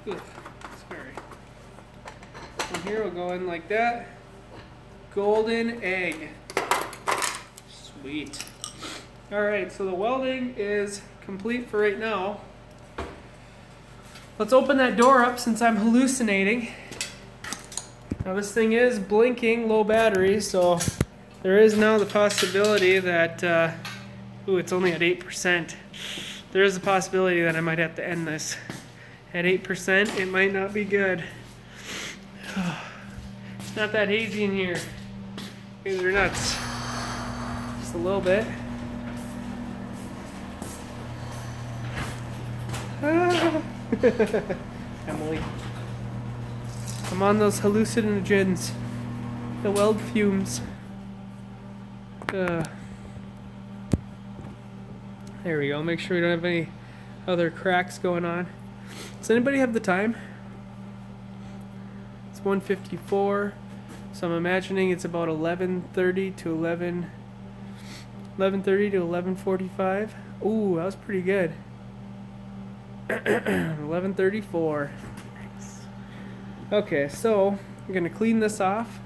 Ugh, sorry. One here will go in like that. Golden egg. Sweet. Alright, so the welding is complete for right now. Let's open that door up since I'm hallucinating. Now this thing is blinking, low battery, so there is now the possibility that, ooh, it's only at 8%. There is a possibility that I might have to end this. At 8%, it might not be good. It's not that hazy in here. These are nuts. Just a little bit. Emily. I'm on those hallucinogens. The weld fumes. There we go. Make sure we don't have any other cracks going on. Does anybody have the time? It's 1:54. So I'm imagining it's about 11:30 to 11:30 to 11:45. Ooh, that was pretty good. 11:34. Nice. Okay, so we're gonna clean this off,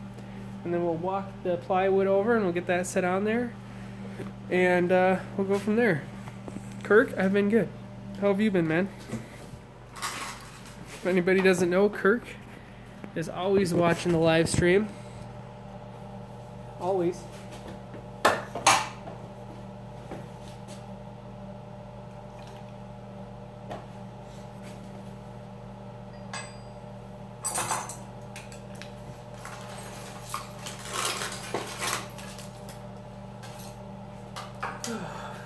and then we'll walk the plywood over, and we'll get that set on there, and we'll go from there. Kirk, I've been good. How have you been, man? If anybody doesn't know, Kirk is always watching the live stream. Always.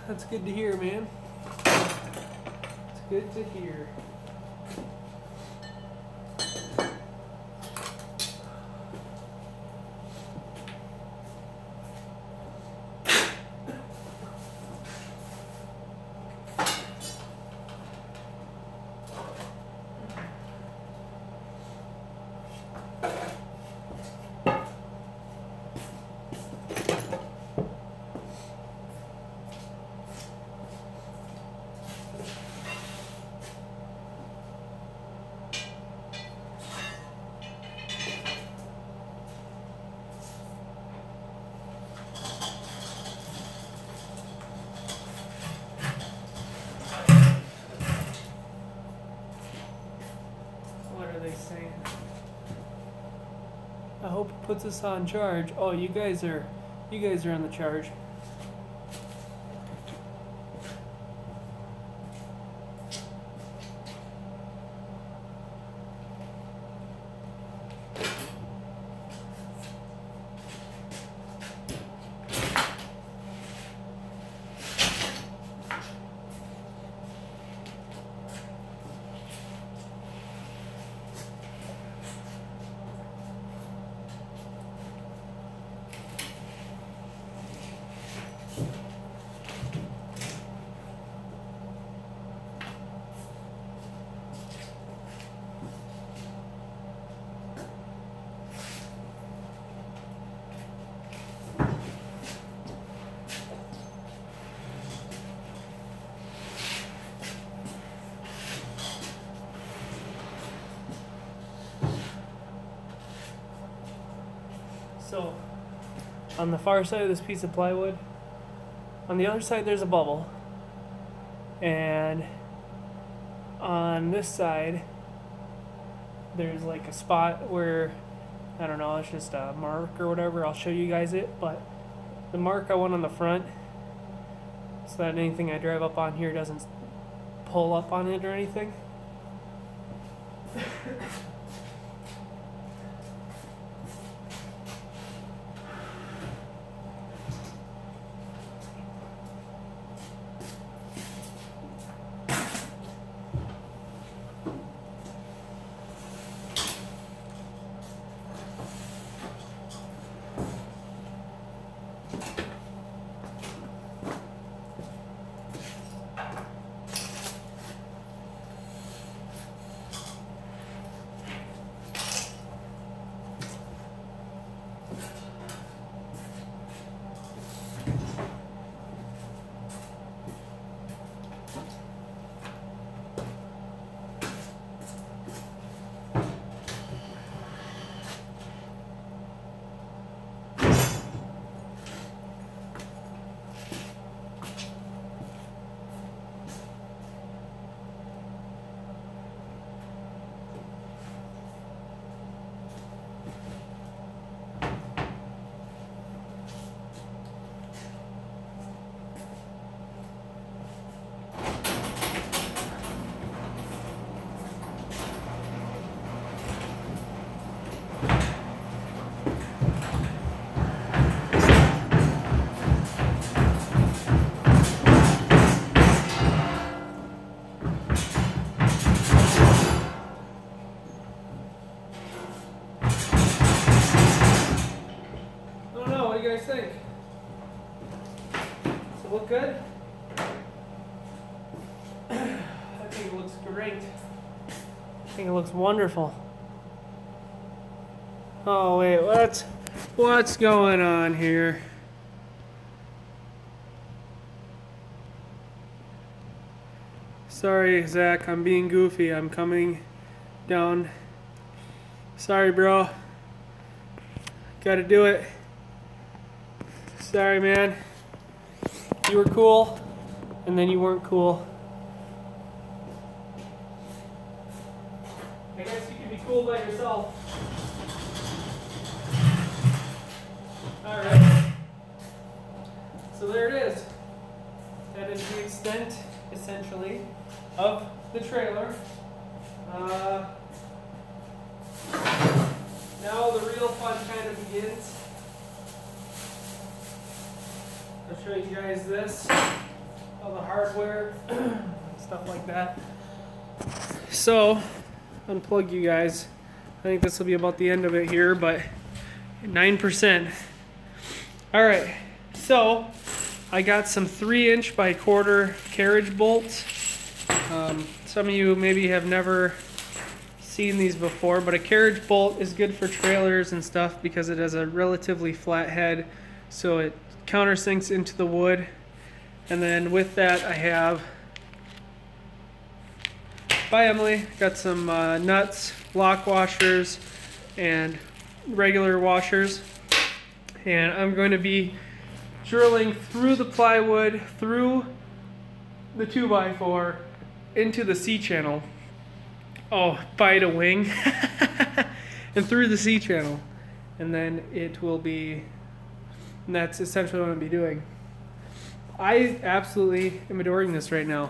That's good to hear, man. It's good to hear. Saying, I hope it puts us on charge. Oh, you guys are on the charge. So, on the far side of this piece of plywood, on the other side there's a bubble, and on this side there's like a spot where, I don't know, it's just a mark or whatever. I'll show you guys it, but the mark I want on the front so that anything I drive up on here doesn't pull up on it or anything. Think? Does it look good? I think it looks great. I think it looks wonderful. Oh wait, what's going on here? Sorry, Zach, I'm being goofy. I'm coming down. Sorry, bro. Gotta do it. Sorry, man. You were cool, and then you weren't cool. I guess you could be cool by yourself. Alright. So there it is. That is the extent, essentially, of the trailer. Now the real fun kind of begins. I'll show you guys this, all the hardware, stuff like that. So, unplug you guys. I think this will be about the end of it here, but 9%. Alright, so I got some 3" by 1/4 carriage bolts. Some of you maybe have never seen these before, but a carriage bolt is good for trailers and stuff because it has a relatively flat head, so it countersinks into the wood. And then with that I have, by Emily, got some nuts, lock washers, and regular washers. And I'm going to be drilling through the plywood, through the 2x4, into the C-channel. Oh, bite a wing. And through the C-channel. And then it will be, and that's essentially what I'm going to be doing. I absolutely am adoring this right now.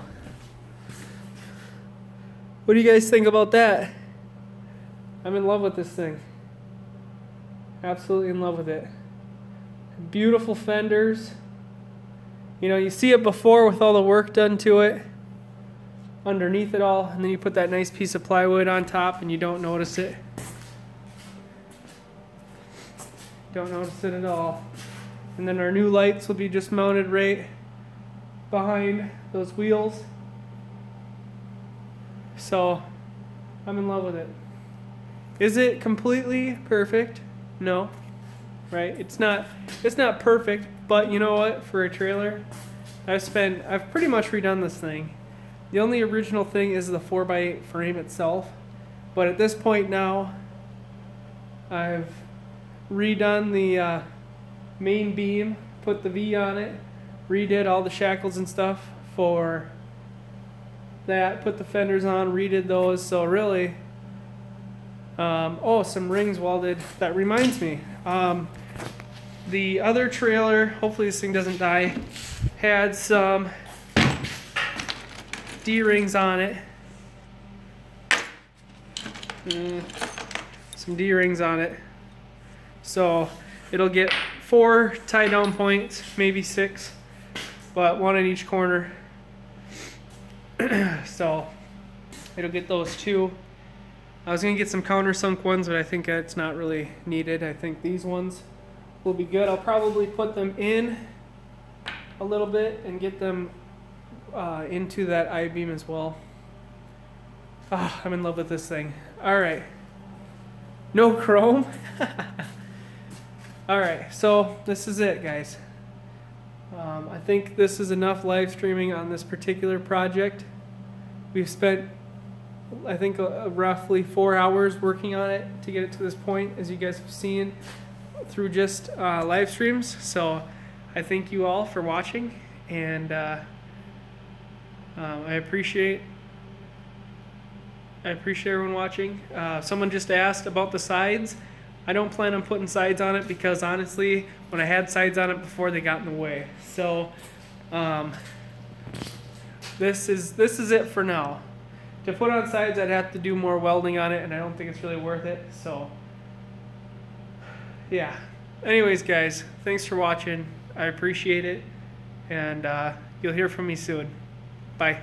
What do you guys think about that? I'm in love with this thing. Absolutely in love with it. Beautiful fenders. You know, you see it before with all the work done to it, underneath it all, and then you put that nice piece of plywood on top and you don't notice it. Don't notice it at all. And then our new lights will be just mounted right behind those wheels. So I'm in love with it. Is it completely perfect? No. Right? It's not perfect, but you know what? For a trailer, I've pretty much redone this thing. The only original thing is the 4x8 frame itself. But at this point now, I've redone the main beam, put the V on it, redid all the shackles and stuff for that, put the fenders on, redid those. So really, Oh, some rings welded. That reminds me. The other trailer, hopefully this thing doesn't die, had some D-rings on it. Some D-rings on it. So it'll get 4 tie down points, maybe 6, but 1 in each corner. So it'll get those 2. I was gonna get some countersunk ones, but I think it's not really needed. I think these ones will be good. I'll probably put them in a little bit and get them into that I-beam as well. Oh, I'm in love with this thing. All right. No chrome. All right, so this is it, guys. I think this is enough live streaming on this particular project. We've spent, I think, roughly 4 hours working on it to get it to this point, as you guys have seen through just live streams. So I thank you all for watching, and I appreciate everyone watching. Someone just asked about the sides. I don't plan on putting sides on it because honestly, when I had sides on it before, they got in the way. So this is it for now. To put on sides, I'd have to do more welding on it, and I don't think it's really worth it. So yeah. Anyways, guys, thanks for watching. I appreciate it, and you'll hear from me soon. Bye.